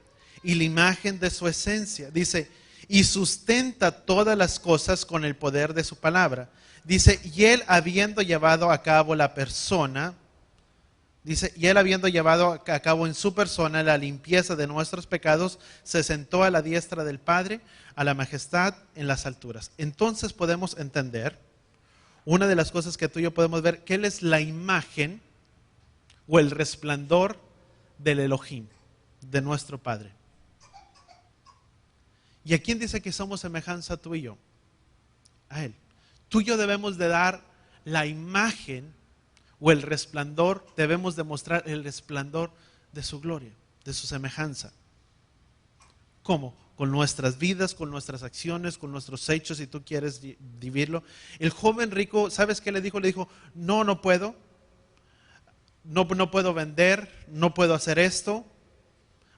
y la imagen de su esencia. Dice, y sustenta todas las cosas con el poder de su palabra. Dice, y Él habiendo llevado a cabo la persona, dice, y Él habiendo llevado a cabo en su persona la limpieza de nuestros pecados, se sentó a la diestra del Padre, a la majestad en las alturas. Entonces podemos entender, una de las cosas que tú y yo podemos ver, que Él es la imagen o el resplandor del Elohim, de nuestro Padre. ¿Y a quién dice que somos semejanza tú y yo? A Él. Tú y yo debemos de dar la imagen o el resplandor, debemos demostrar el resplandor de su gloria, de su semejanza. ¿Cómo? Con nuestras vidas, con nuestras acciones, con nuestros hechos, si tú quieres vivirlo. El joven rico, ¿sabes qué le dijo? Le dijo, no puedo. No puedo vender, no puedo hacer esto.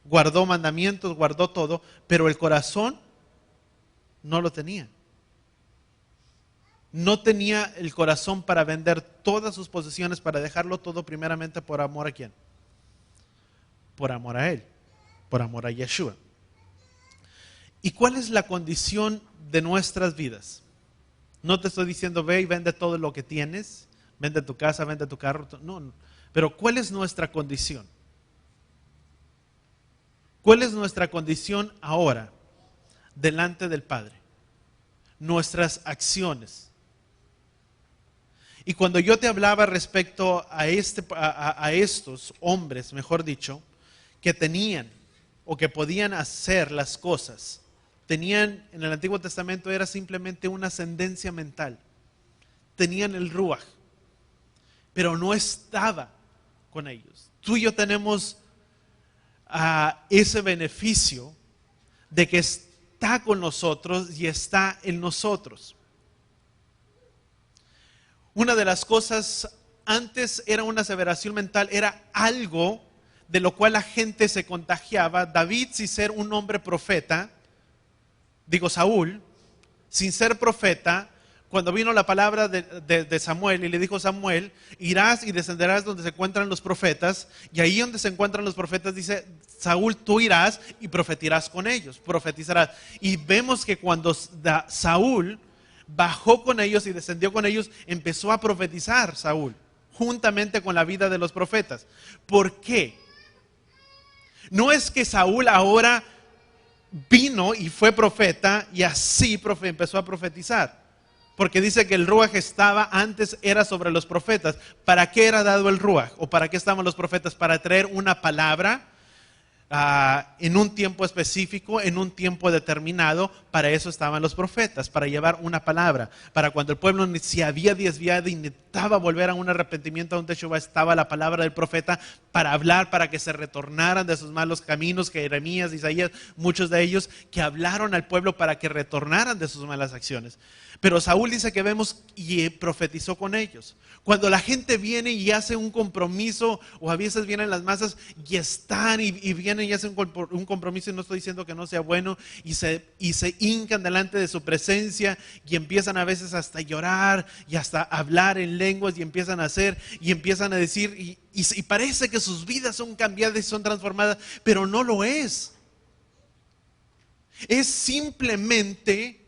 Guardó mandamientos, guardó todo, pero el corazón no lo tenía. No tenía el corazón para vender todas sus posesiones, para dejarlo todo primeramente por amor a ¿quién? Por amor a Él, por amor a Yeshua. ¿Y cuál es la condición de nuestras vidas? No te estoy diciendo ve y vende todo lo que tienes, vende tu casa, vende tu carro, no. Pero ¿cuál es nuestra condición? ¿Cuál es nuestra condición ahora delante del Padre? Nuestras acciones. Y cuando yo te hablaba respecto a estos hombres, mejor dicho, que tenían o que podían hacer las cosas, tenían en el Antiguo Testamento era simplemente una ascendencia mental. Tenían el Ruaj, pero no estaba con ellos. Tú y yo tenemos ese beneficio de que está con nosotros y está en nosotros. Una de las cosas antes era una aseveración mental, era algo de lo cual la gente se contagiaba. David, sin ser un hombre profeta, Saúl, sin ser profeta, cuando vino la palabra de Samuel y le dijo Samuel, irás y descenderás donde se encuentran los profetas, y ahí donde se encuentran los profetas dice, Saúl, tú irás y profetizarás con ellos, profetizarás. Y vemos que cuando Saúl bajó con ellos y descendió con ellos, empezó a profetizar Saúl, juntamente con la vida de los profetas. ¿Por qué? No es que Saúl ahora vino y fue profeta y así empezó a profetizar. Porque dice que el Ruaj estaba, antes era sobre los profetas. ¿Para qué era dado el Ruaj? ¿O para qué estaban los profetas? Para traer una palabra en un tiempo específico, en un tiempo determinado. Para eso estaban los profetas, para llevar una palabra. Para cuando el pueblo se había desviado y necesitaba volver a un arrepentimiento, a un teshuvá, estaba la palabra del profeta para hablar, para que se retornaran de sus malos caminos, que Jeremías, Isaías, muchos de ellos que hablaron al pueblo para que retornaran de sus malas acciones. Pero Saúl dice que vemos y profetizó con ellos. Cuando la gente viene y hace un compromiso, o a veces vienen las masas y están y vienen y hacen un compromiso, y no estoy diciendo que no sea bueno, y se hincan delante de su presencia y empiezan a veces hasta a llorar y hasta a hablar en lenguas y empiezan a hacer y empiezan a decir y parece que sus vidas son cambiadas y son transformadas, pero no lo es. Es simplemente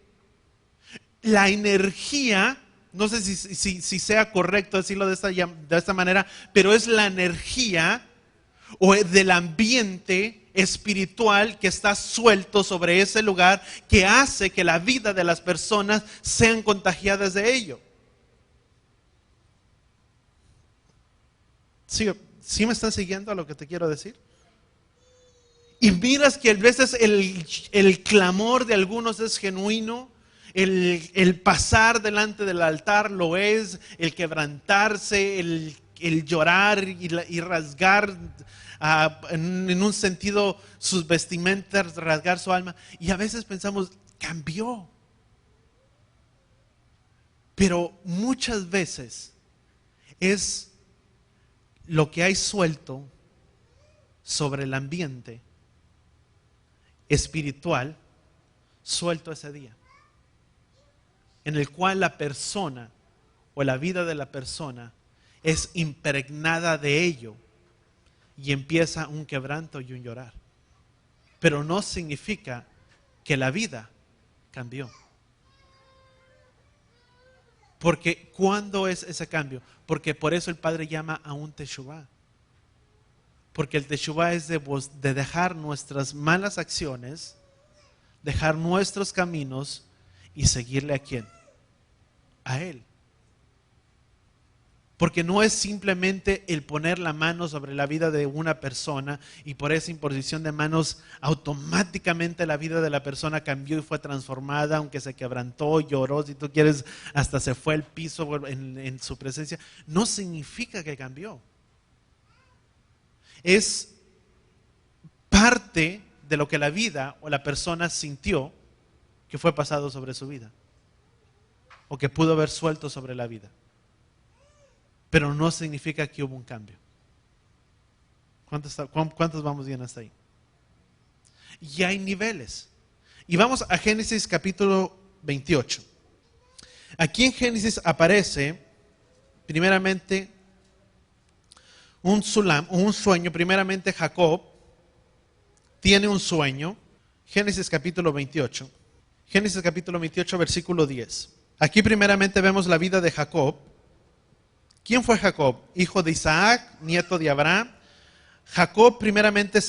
la energía, no sé si sea correcto decirlo de esta manera, pero es la energía o del ambiente espiritual que está suelto sobre ese lugar que hace que la vida de las personas sean contagiadas de ello. ¿Sí me están siguiendo a lo que te quiero decir? Y miras que a veces el clamor de algunos es genuino. El pasar delante del altar lo es, el quebrantarse, el llorar y rasgar en un sentido sus vestimentas, rasgar su alma. Y a veces pensamos, cambió. Pero muchas veces es lo que hay suelto sobre el ambiente espiritual, suelto ese día, en el cual la persona o la vida de la persona es impregnada de ello y empieza un quebranto y un llorar. Pero no significa que la vida cambió. Porque ¿cuándo es ese cambio? Porque por eso el Padre llama a un teshuvá. Porque el teshuvá es de dejar nuestras malas acciones, dejar nuestros caminos y seguirle a quién. A Él. Porque no es simplemente el poner la mano sobre la vida de una persona y por esa imposición de manos automáticamente la vida de la persona cambió y fue transformada, aunque se quebrantó, lloró, si tú quieres, hasta se fue al piso en su presencia. No significa que cambió. Es parte de lo que la vida o la persona sintió que fue pasado sobre su vida, o que pudo haber suelto sobre la vida. Pero no significa que hubo un cambio. ¿Cuántos vamos bien hasta ahí? Y hay niveles. Y vamos a Génesis capítulo 28. Aquí en Génesis aparece primeramente un sueño. Primeramente Jacob tiene un sueño. Génesis capítulo 28. Génesis capítulo 28, versículo 10. Aquí primeramente vemos la vida de Jacob. ¿Quién fue Jacob? Hijo de Isaac, nieto de Abraham. Jacob primeramente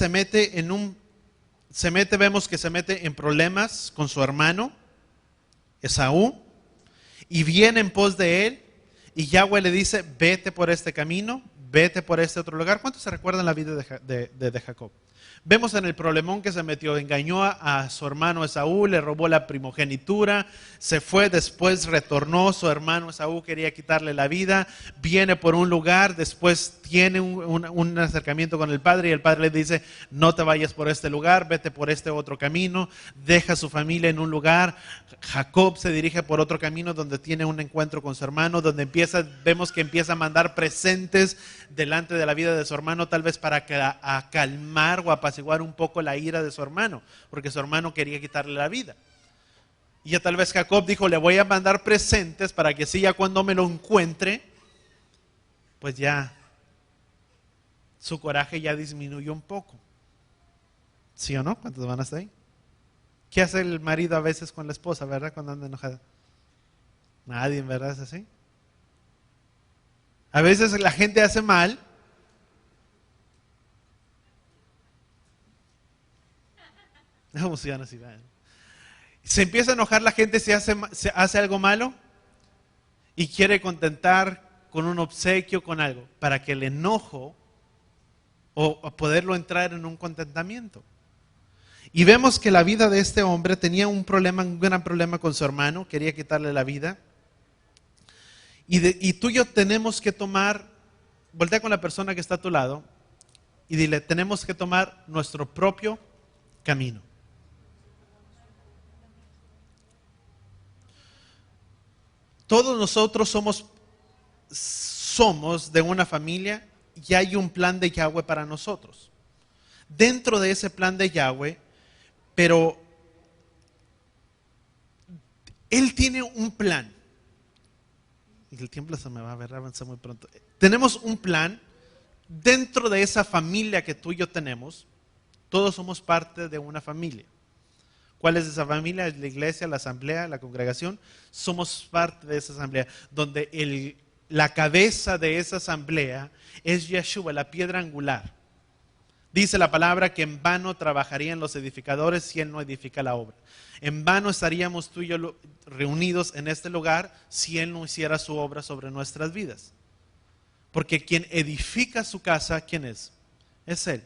vemos que se mete en problemas con su hermano Esaú, y viene en pos de él, y Yahweh le dice, vete por este camino, vete por este otro lugar. ¿Cuántos se recuerdan la vida de Jacob? Vemos en el problemón que se metió, engañó a su hermano Esaú, le robó la primogenitura, se fue, después retornó, su hermano Esaú quería quitarle la vida, viene por un lugar, después tiene un acercamiento con el padre y el padre le dice, no te vayas por este lugar, vete por este otro camino, deja a su familia en un lugar. Jacob se dirige por otro camino donde tiene un encuentro con su hermano, donde vemos que empieza a mandar presentes delante de la vida de su hermano, tal vez para calmar o apaciguar un poco la ira de su hermano, porque su hermano quería quitarle la vida. Y ya tal vez Jacob dijo, le voy a mandar presentes para que así ya cuando me lo encuentre, pues ya su coraje ya disminuyó un poco. ¿Sí o no? ¿Cuántos van hasta ahí? ¿Qué hace el marido a veces con la esposa, verdad? Cuando anda enojada. Nadie, ¿verdad? ¿Es así? A veces la gente hace mal. No funciona así, ¿verdad? Se empieza a enojar la gente si hace algo malo y quiere contentar con un obsequio, con algo, para que el enojo o poderlo entrar en un contentamiento. Y vemos que la vida de este hombre tenía un gran problema con su hermano, quería quitarle la vida. Y tú y yo tenemos que voltea con la persona que está a tu lado y dile, tenemos que tomar nuestro propio camino. Todos nosotros somos de una familia y hay un plan de Yahweh para nosotros. Dentro de ese plan de Yahweh, pero Él tiene un plan. Y el tiempo se me va a ver, avanza muy pronto. Tenemos un plan dentro de esa familia que tú y yo tenemos. Todos somos parte de una familia. ¿Cuál es esa familia? Es la iglesia, la asamblea, la congregación. Somos parte de esa asamblea, donde la cabeza de esa asamblea es Yeshua, la piedra angular. Dice la palabra que en vano trabajarían los edificadores si Él no edifica la obra. En vano estaríamos tú y yo reunidos en este lugar si Él no hiciera su obra sobre nuestras vidas. Porque quien edifica su casa, ¿quién es? Es Él.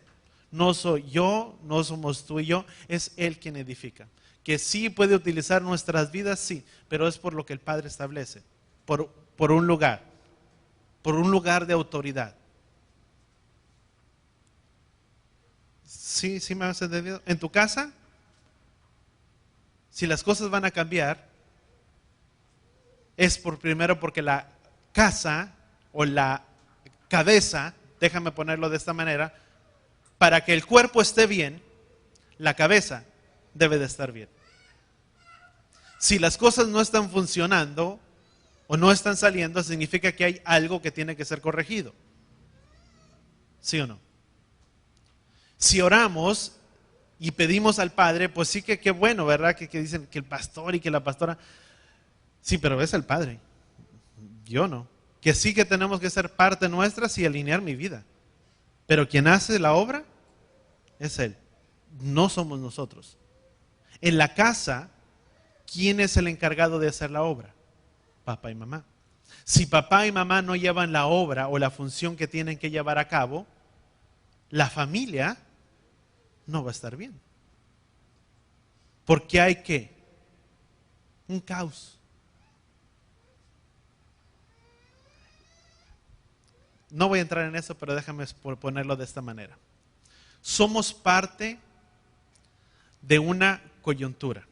No soy yo, no somos tú y yo, es Él quien edifica. Que sí puede utilizar nuestras vidas, sí, pero es por lo que el Padre establece, por un lugar de autoridad. ¿Sí me has entendido? En tu casa, si las cosas van a cambiar, es primero porque la casa o la cabeza, déjame ponerlo de esta manera, para que el cuerpo esté bien, la cabeza debe de estar bien. Si las cosas no están funcionando o no están saliendo, significa que hay algo que tiene que ser corregido. ¿Sí o no? Si oramos y pedimos al Padre, pues sí que qué bueno, ¿verdad? Que dicen que el pastor y que la pastora. Sí, pero es el Padre. Yo no. Que sí que tenemos que ser parte nuestra y alinear mi vida. Pero quien hace la obra es Él. No somos nosotros. En la casa, ¿quién es el encargado de hacer la obra? Papá y mamá. Si papá y mamá no llevan la obra o la función que tienen que llevar a cabo, la familia no va a estar bien. Porque hay un caos. No voy a entrar en eso, pero déjame ponerlo de esta manera. Somos parte de una coyuntura.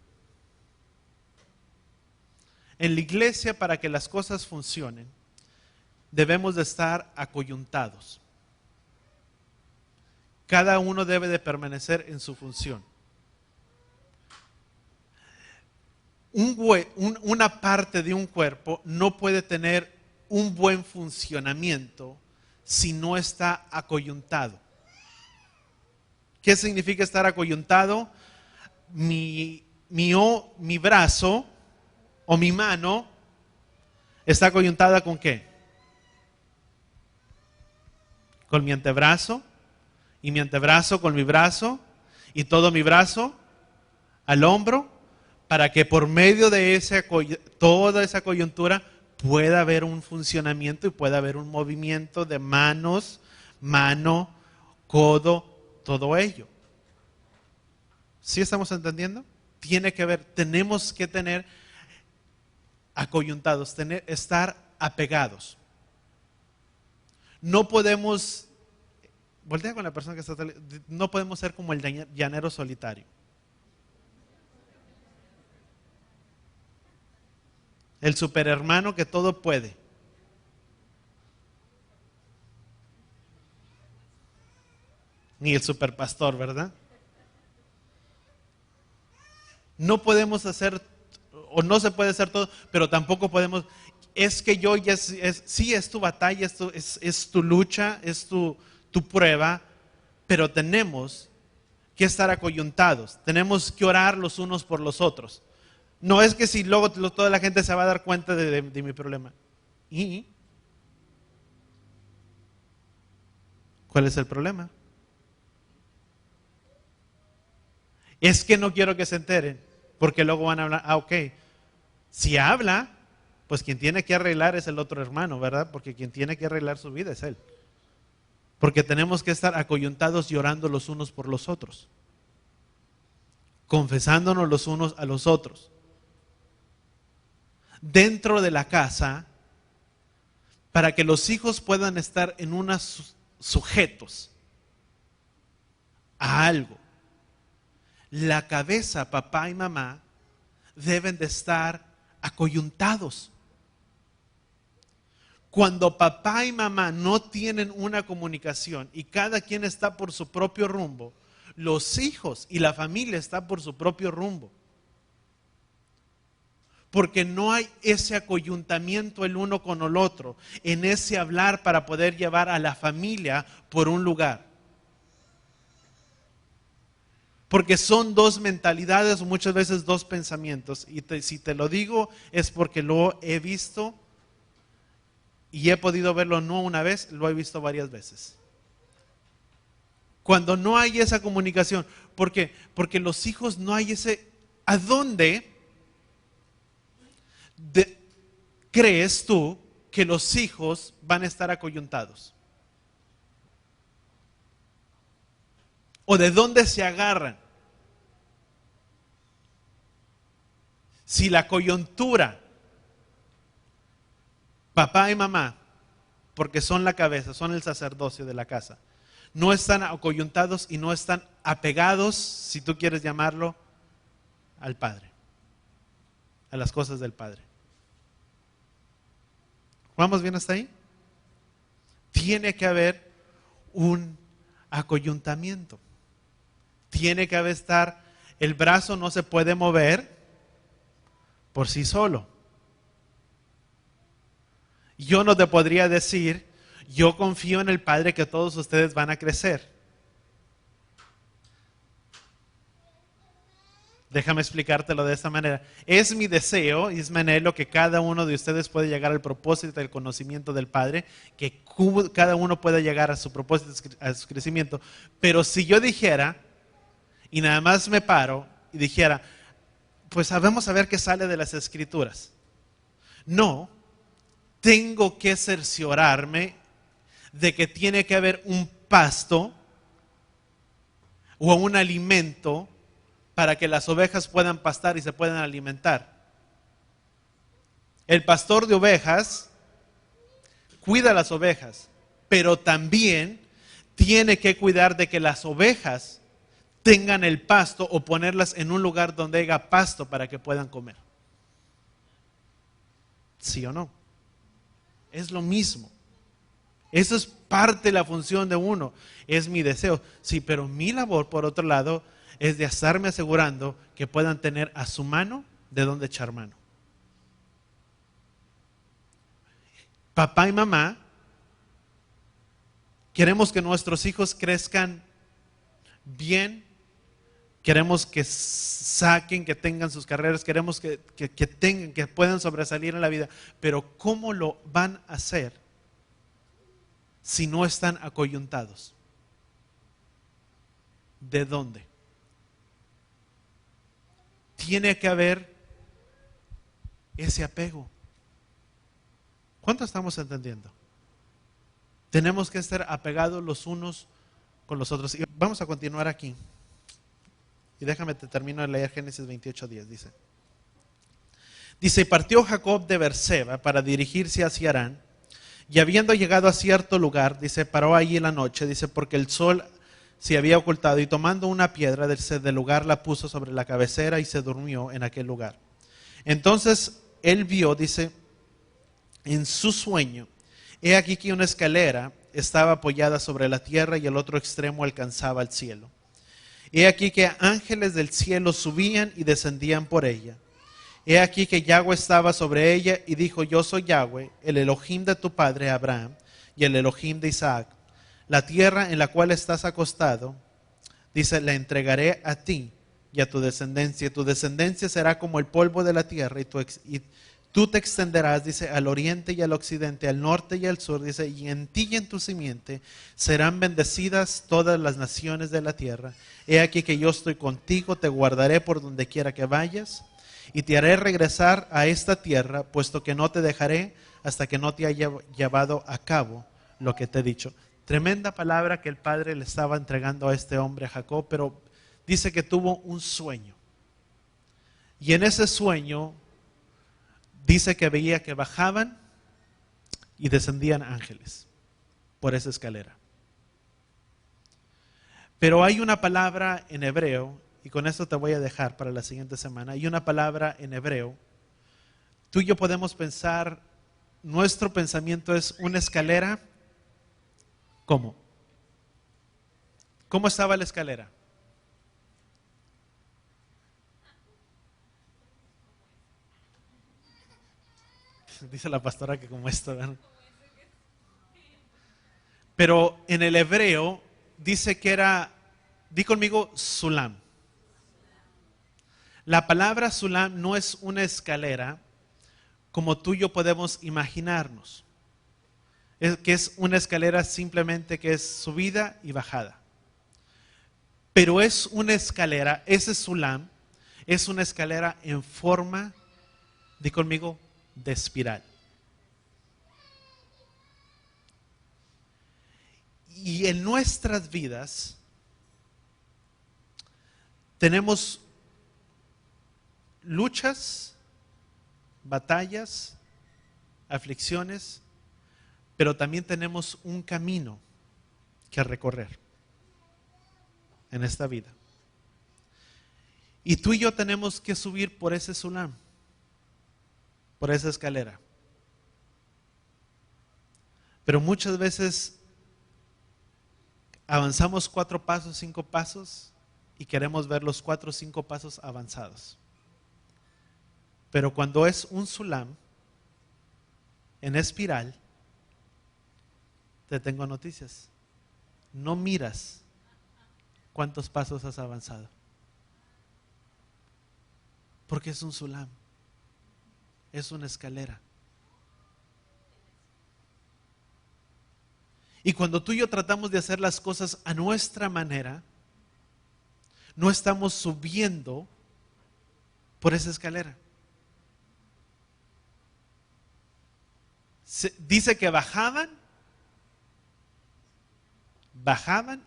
En la iglesia, para que las cosas funcionen, debemos de estar acoyuntados. Cada uno debe de permanecer en su función. Una parte de un cuerpo no puede tener un buen funcionamiento si no está acoyuntado. ¿Qué significa estar acoyuntado? Mi brazo o mi mano está acoyuntada ¿con qué? Con mi antebrazo, y mi antebrazo con mi brazo, y todo mi brazo al hombro, para que por medio de toda esa coyuntura pueda haber un funcionamiento y pueda haber un movimiento de manos, mano, codo, todo ello. ¿Sí estamos entendiendo? Tenemos que tener acoyuntados, estar apegados. No podemos, voltea con la persona que está, no podemos ser como el llanero solitario. El superhermano que todo puede. Ni el superpastor, ¿verdad? No podemos hacer o no se puede hacer todo, pero tampoco podemos, es que yo ya, sí es tu batalla, es tu lucha, es tu prueba, pero tenemos que estar acoyuntados, tenemos que orar los unos por los otros. No es que si luego toda la gente se va a dar cuenta de mi problema. ¿Y cuál es el problema? Es que no quiero que se enteren, porque luego van a hablar, ok, si habla, pues quien tiene que arreglar es el otro hermano, ¿verdad? Porque quien tiene que arreglar su vida es él. Porque tenemos que estar acoyuntados y orando los unos por los otros, confesándonos los unos a los otros. Dentro de la casa, para que los hijos puedan estar en unos sujetos a algo. La cabeza, papá y mamá, deben de estar acoyuntados. Cuando papá y mamá no tienen una comunicación y cada quien está por su propio rumbo, los hijos y la familia están por su propio rumbo. Porque no hay ese acoyuntamiento el uno con el otro, en ese hablar para poder llevar a la familia por un lugar. Porque son dos mentalidades, muchas veces dos pensamientos. Y si te lo digo es porque lo he visto y he podido verlo no una vez, lo he visto varias veces. Cuando no hay esa comunicación, ¿por qué? Porque los hijos no hay ese, ¿a dónde crees tú que los hijos van a estar acoyuntados? ¿O de dónde se agarran? Si la coyuntura, papá y mamá, porque son la cabeza, son el sacerdocio de la casa, no están acoyuntados y no están apegados, si tú quieres llamarlo, al Padre, a las cosas del Padre. ¿Vamos bien hasta ahí? Tiene que haber un acoyuntamiento. Tiene que haber el brazo no se puede mover por sí solo. Yo no te podría decir, yo confío en el Padre que todos ustedes van a crecer. Déjame explicártelo de esta manera. Es mi deseo y es mi anhelo que cada uno de ustedes pueda llegar al propósito del conocimiento del Padre, que cada uno pueda llegar a su propósito, a su crecimiento. Pero si yo dijera, y nada más me paro y dijera, pues vamos a ver qué sale de las Escrituras. No, tengo que cerciorarme de que tiene que haber un pasto o un alimento para que las ovejas puedan pastar y se puedan alimentar. El pastor de ovejas cuida las ovejas, pero también tiene que cuidar de que las ovejas tengan el pasto o ponerlas en un lugar donde haya pasto para que puedan comer. ¿Sí o no? Es lo mismo. Eso es parte de la función de uno. Es mi deseo. Sí, pero mi labor, por otro lado, es de estarme asegurando que puedan tener a su mano de donde echar mano. Papá y mamá, queremos que nuestros hijos crezcan bien. Queremos que saquen, que tengan sus carreras, queremos que tengan, que puedan sobresalir en la vida. Pero ¿cómo lo van a hacer si no están acoyuntados? ¿De dónde? Tiene que haber ese apego. ¿Cuánto estamos entendiendo? Tenemos que estar apegados los unos con los otros. Y vamos a continuar aquí. Y déjame te termino de leer Génesis 28:10. Dice, partió Jacob de Berseba para dirigirse hacia Harán, y habiendo llegado a cierto lugar, dice, paró allí la noche, dice, porque el sol se había ocultado, y tomando una piedra del lugar la puso sobre la cabecera y se durmió en aquel lugar. Entonces él vio, dice, en su sueño, he aquí que una escalera estaba apoyada sobre la tierra y el otro extremo alcanzaba el cielo. He aquí que ángeles del cielo subían y descendían por ella. He aquí que Yahweh estaba sobre ella y dijo: yo soy Yahweh, el Elohim de tu padre Abraham y el Elohim de Isaac. La tierra en la cual estás acostado, dice, la entregaré a ti y a tu descendencia. Tu descendencia será como el polvo de la tierra y tú te extenderás, dice, al oriente y al occidente, al norte y al sur, dice, y en ti y en tu simiente serán bendecidas todas las naciones de la tierra. He aquí que yo estoy contigo, te guardaré por donde quiera que vayas y te haré regresar a esta tierra, puesto que no te dejaré hasta que no te haya llevado a cabo lo que te he dicho. Tremenda palabra que el padre le estaba entregando a este hombre, a Jacob, pero dice que tuvo un sueño. Y en ese sueño dice que veía que bajaban y descendían ángeles por esa escalera. Pero hay una palabra en hebreo, y con esto te voy a dejar para la siguiente semana. Hay una palabra en hebreo. Tú y yo podemos pensar, nuestro pensamiento es una escalera. ¿Cómo? ¿Cómo estaba la escalera? Dice la pastora que como esto, ¿verdad? Pero en el hebreo dice que era, di conmigo, sulam. La palabra sulam no es una escalera como tú y yo podemos imaginarnos. Que es una escalera simplemente que es subida y bajada. Pero es una escalera, ese sulam, es una escalera en forma, di conmigo, de espiral. Y en nuestras vidas tenemos luchas, batallas, aflicciones, pero también tenemos un camino que recorrer en esta vida. Y tú y yo tenemos que subir por ese sulam, por esa escalera. Pero muchas veces avanzamos 4 pasos, 5 pasos y queremos ver los 4 o 5 pasos avanzados. Pero cuando es un sulam en espiral, te tengo noticias. No miras cuántos pasos has avanzado. Porque es un sulam. Es una escalera. Y cuando tú y yo tratamos de hacer las cosas a nuestra manera, no estamos subiendo por esa escalera. Dice que bajaban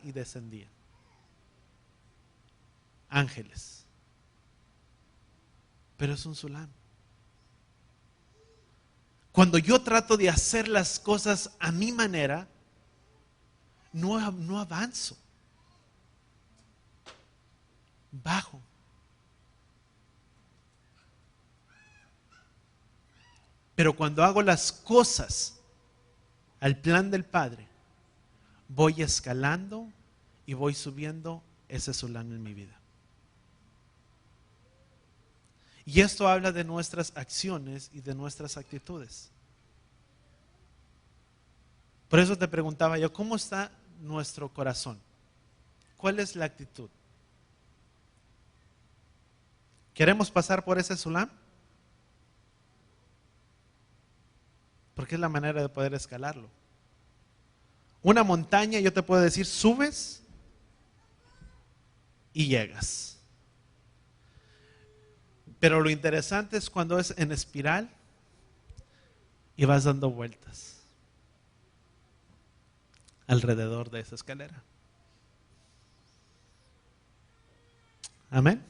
y descendían. Ángeles. Pero es un sulam. Cuando yo trato de hacer las cosas a mi manera, no avanzo. Bajo. Pero cuando hago las cosas al plan del Padre, voy escalando y voy subiendo ese sulam en mi vida. Y esto habla de nuestras acciones y de nuestras actitudes. Por eso te preguntaba yo, ¿cómo está nuestro corazón? ¿Cuál es la actitud? ¿Queremos pasar por ese sulam? Porque es la manera de poder escalarlo. Una montaña, yo te puedo decir, subes y llegas. Pero lo interesante es cuando es en espiral y vas dando vueltas alrededor de esa escalera. Amén.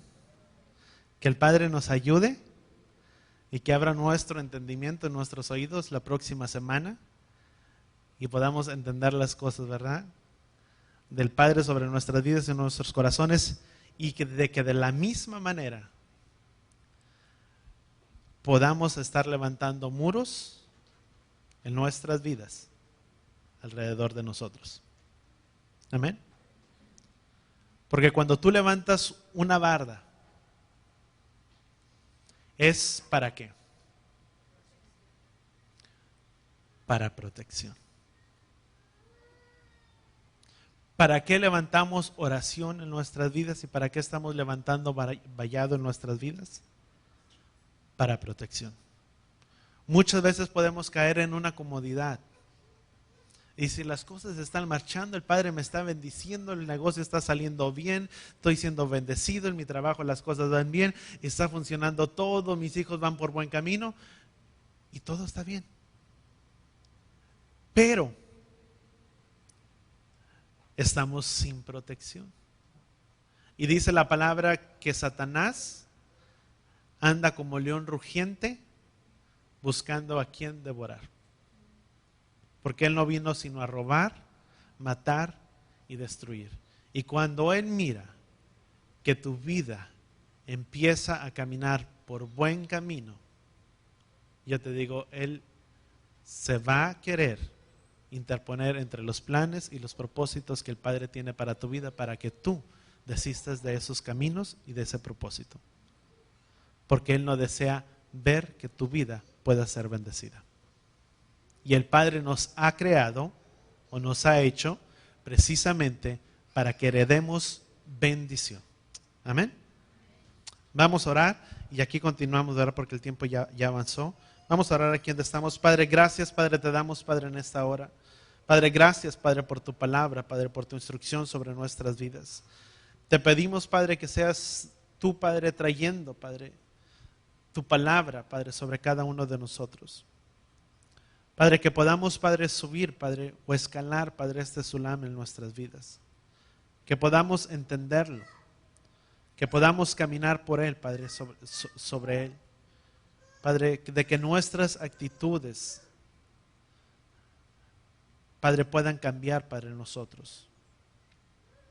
Que el Padre nos ayude y que abra nuestro entendimiento, nuestros oídos la próxima semana y podamos entender las cosas, ¿verdad? Del Padre sobre nuestras vidas y nuestros corazones, y que de la misma manera podamos estar levantando muros en nuestras vidas alrededor de nosotros. Amén. Porque cuando tú levantas una barda ¿Es para qué? Para protección. ¿Para qué levantamos oración en nuestras vidas y para qué estamos levantando vallado en nuestras vidas? Para protección. Muchas veces podemos caer en una comodidad. Y si las cosas están marchando, el Padre me está bendiciendo, el negocio está saliendo bien, estoy siendo bendecido, en mi trabajo las cosas van bien, está funcionando todo, mis hijos van por buen camino y todo está bien. Pero estamos sin protección. Y dice la palabra que Satanás anda como león rugiente buscando a quien devorar. Porque Él no vino sino a robar, matar y destruir. Y cuando Él mira que tu vida empieza a caminar por buen camino, yo te digo, Él se va a querer interponer entre los planes y los propósitos que el Padre tiene para tu vida, para que tú desistas de esos caminos y de ese propósito. Porque Él no desea ver que tu vida pueda ser bendecida. Y el Padre nos ha creado o nos ha hecho precisamente para que heredemos bendición. Amén. Vamos a orar y aquí continuamos de orar porque el tiempo ya avanzó. Vamos a orar aquí donde estamos. Padre, gracias, Padre, te damos, Padre, en esta hora. Padre, gracias, Padre, por tu palabra, Padre, por tu instrucción sobre nuestras vidas. Te pedimos, Padre, que seas tú, Padre, trayendo, Padre, tu palabra, Padre, sobre cada uno de nosotros. Padre, que podamos, Padre, subir, Padre, o escalar, Padre, este sulam en nuestras vidas. Que podamos entenderlo. Que podamos caminar por Él, Padre, sobre Él. Padre, de que nuestras actitudes, Padre, puedan cambiar, Padre, en nosotros.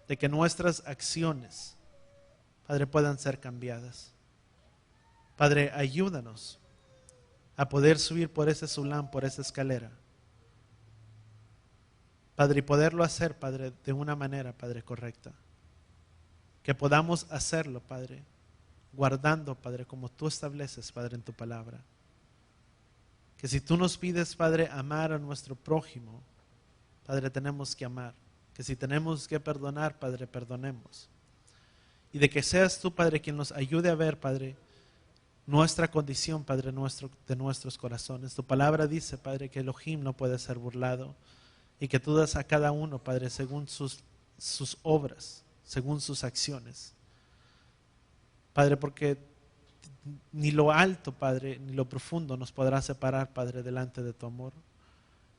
De que nuestras acciones, Padre, puedan ser cambiadas. Padre, ayúdanos a poder subir por ese sulam, por esa escalera. Padre, y poderlo hacer, Padre, de una manera, Padre, correcta. Que podamos hacerlo, Padre, guardando, Padre, como tú estableces, Padre, en tu palabra. Que si tú nos pides, Padre, amar a nuestro prójimo, Padre, tenemos que amar. Que si tenemos que perdonar, Padre, perdonemos. Y de que seas tú, Padre, quien nos ayude a ver, Padre, nuestra condición, Padre, de nuestros corazones. Tu palabra dice, Padre, que Elohim no puede ser burlado y que tú das a cada uno, Padre, según sus obras, según sus acciones. Padre, porque ni lo alto, Padre, ni lo profundo nos podrá separar, Padre, delante de tu amor.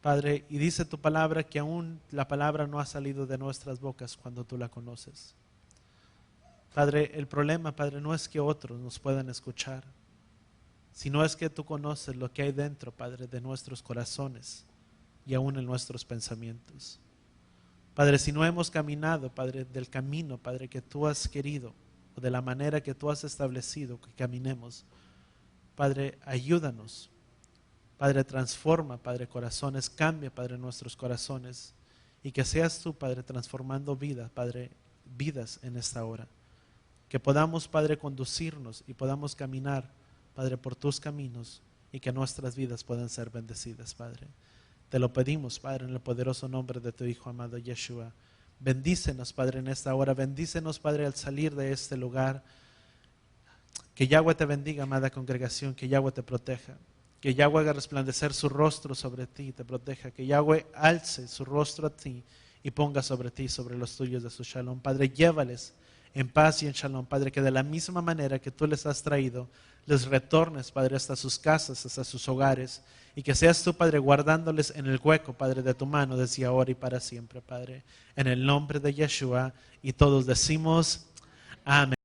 Padre, y dice tu palabra que aún la palabra no ha salido de nuestras bocas cuando tú la conoces. Padre, el problema, Padre, no es que otros nos puedan escuchar, sino es que tú conoces lo que hay dentro, Padre, de nuestros corazones y aún en nuestros pensamientos. Padre, si no hemos caminado, Padre, del camino, Padre, que tú has querido, o de la manera que tú has establecido que caminemos, Padre, ayúdanos. Padre, transforma, Padre, corazones, cambia, Padre, nuestros corazones, y que seas tú, Padre, transformando vidas, Padre, vidas en esta hora. Que podamos, Padre, conducirnos y podamos caminar, Padre, por tus caminos y que nuestras vidas puedan ser bendecidas, Padre. Te lo pedimos, Padre, en el poderoso nombre de tu Hijo amado Yeshua. Bendícenos, Padre, en esta hora. Bendícenos, Padre, al salir de este lugar. Que Yahweh te bendiga, amada congregación. Que Yahweh te proteja. Que Yahweh haga resplandecer su rostro sobre ti y te proteja. Que Yahweh alce su rostro a ti y ponga sobre ti, sobre los tuyos de su shalom. Padre, llévales en paz y en shalom, Padre, que de la misma manera que tú les has traído, les retornes, Padre, hasta sus casas, hasta sus hogares, y que seas tú, Padre, guardándoles en el hueco, Padre, de tu mano, desde ahora y para siempre, Padre, en el nombre de Yeshua, y todos decimos amén.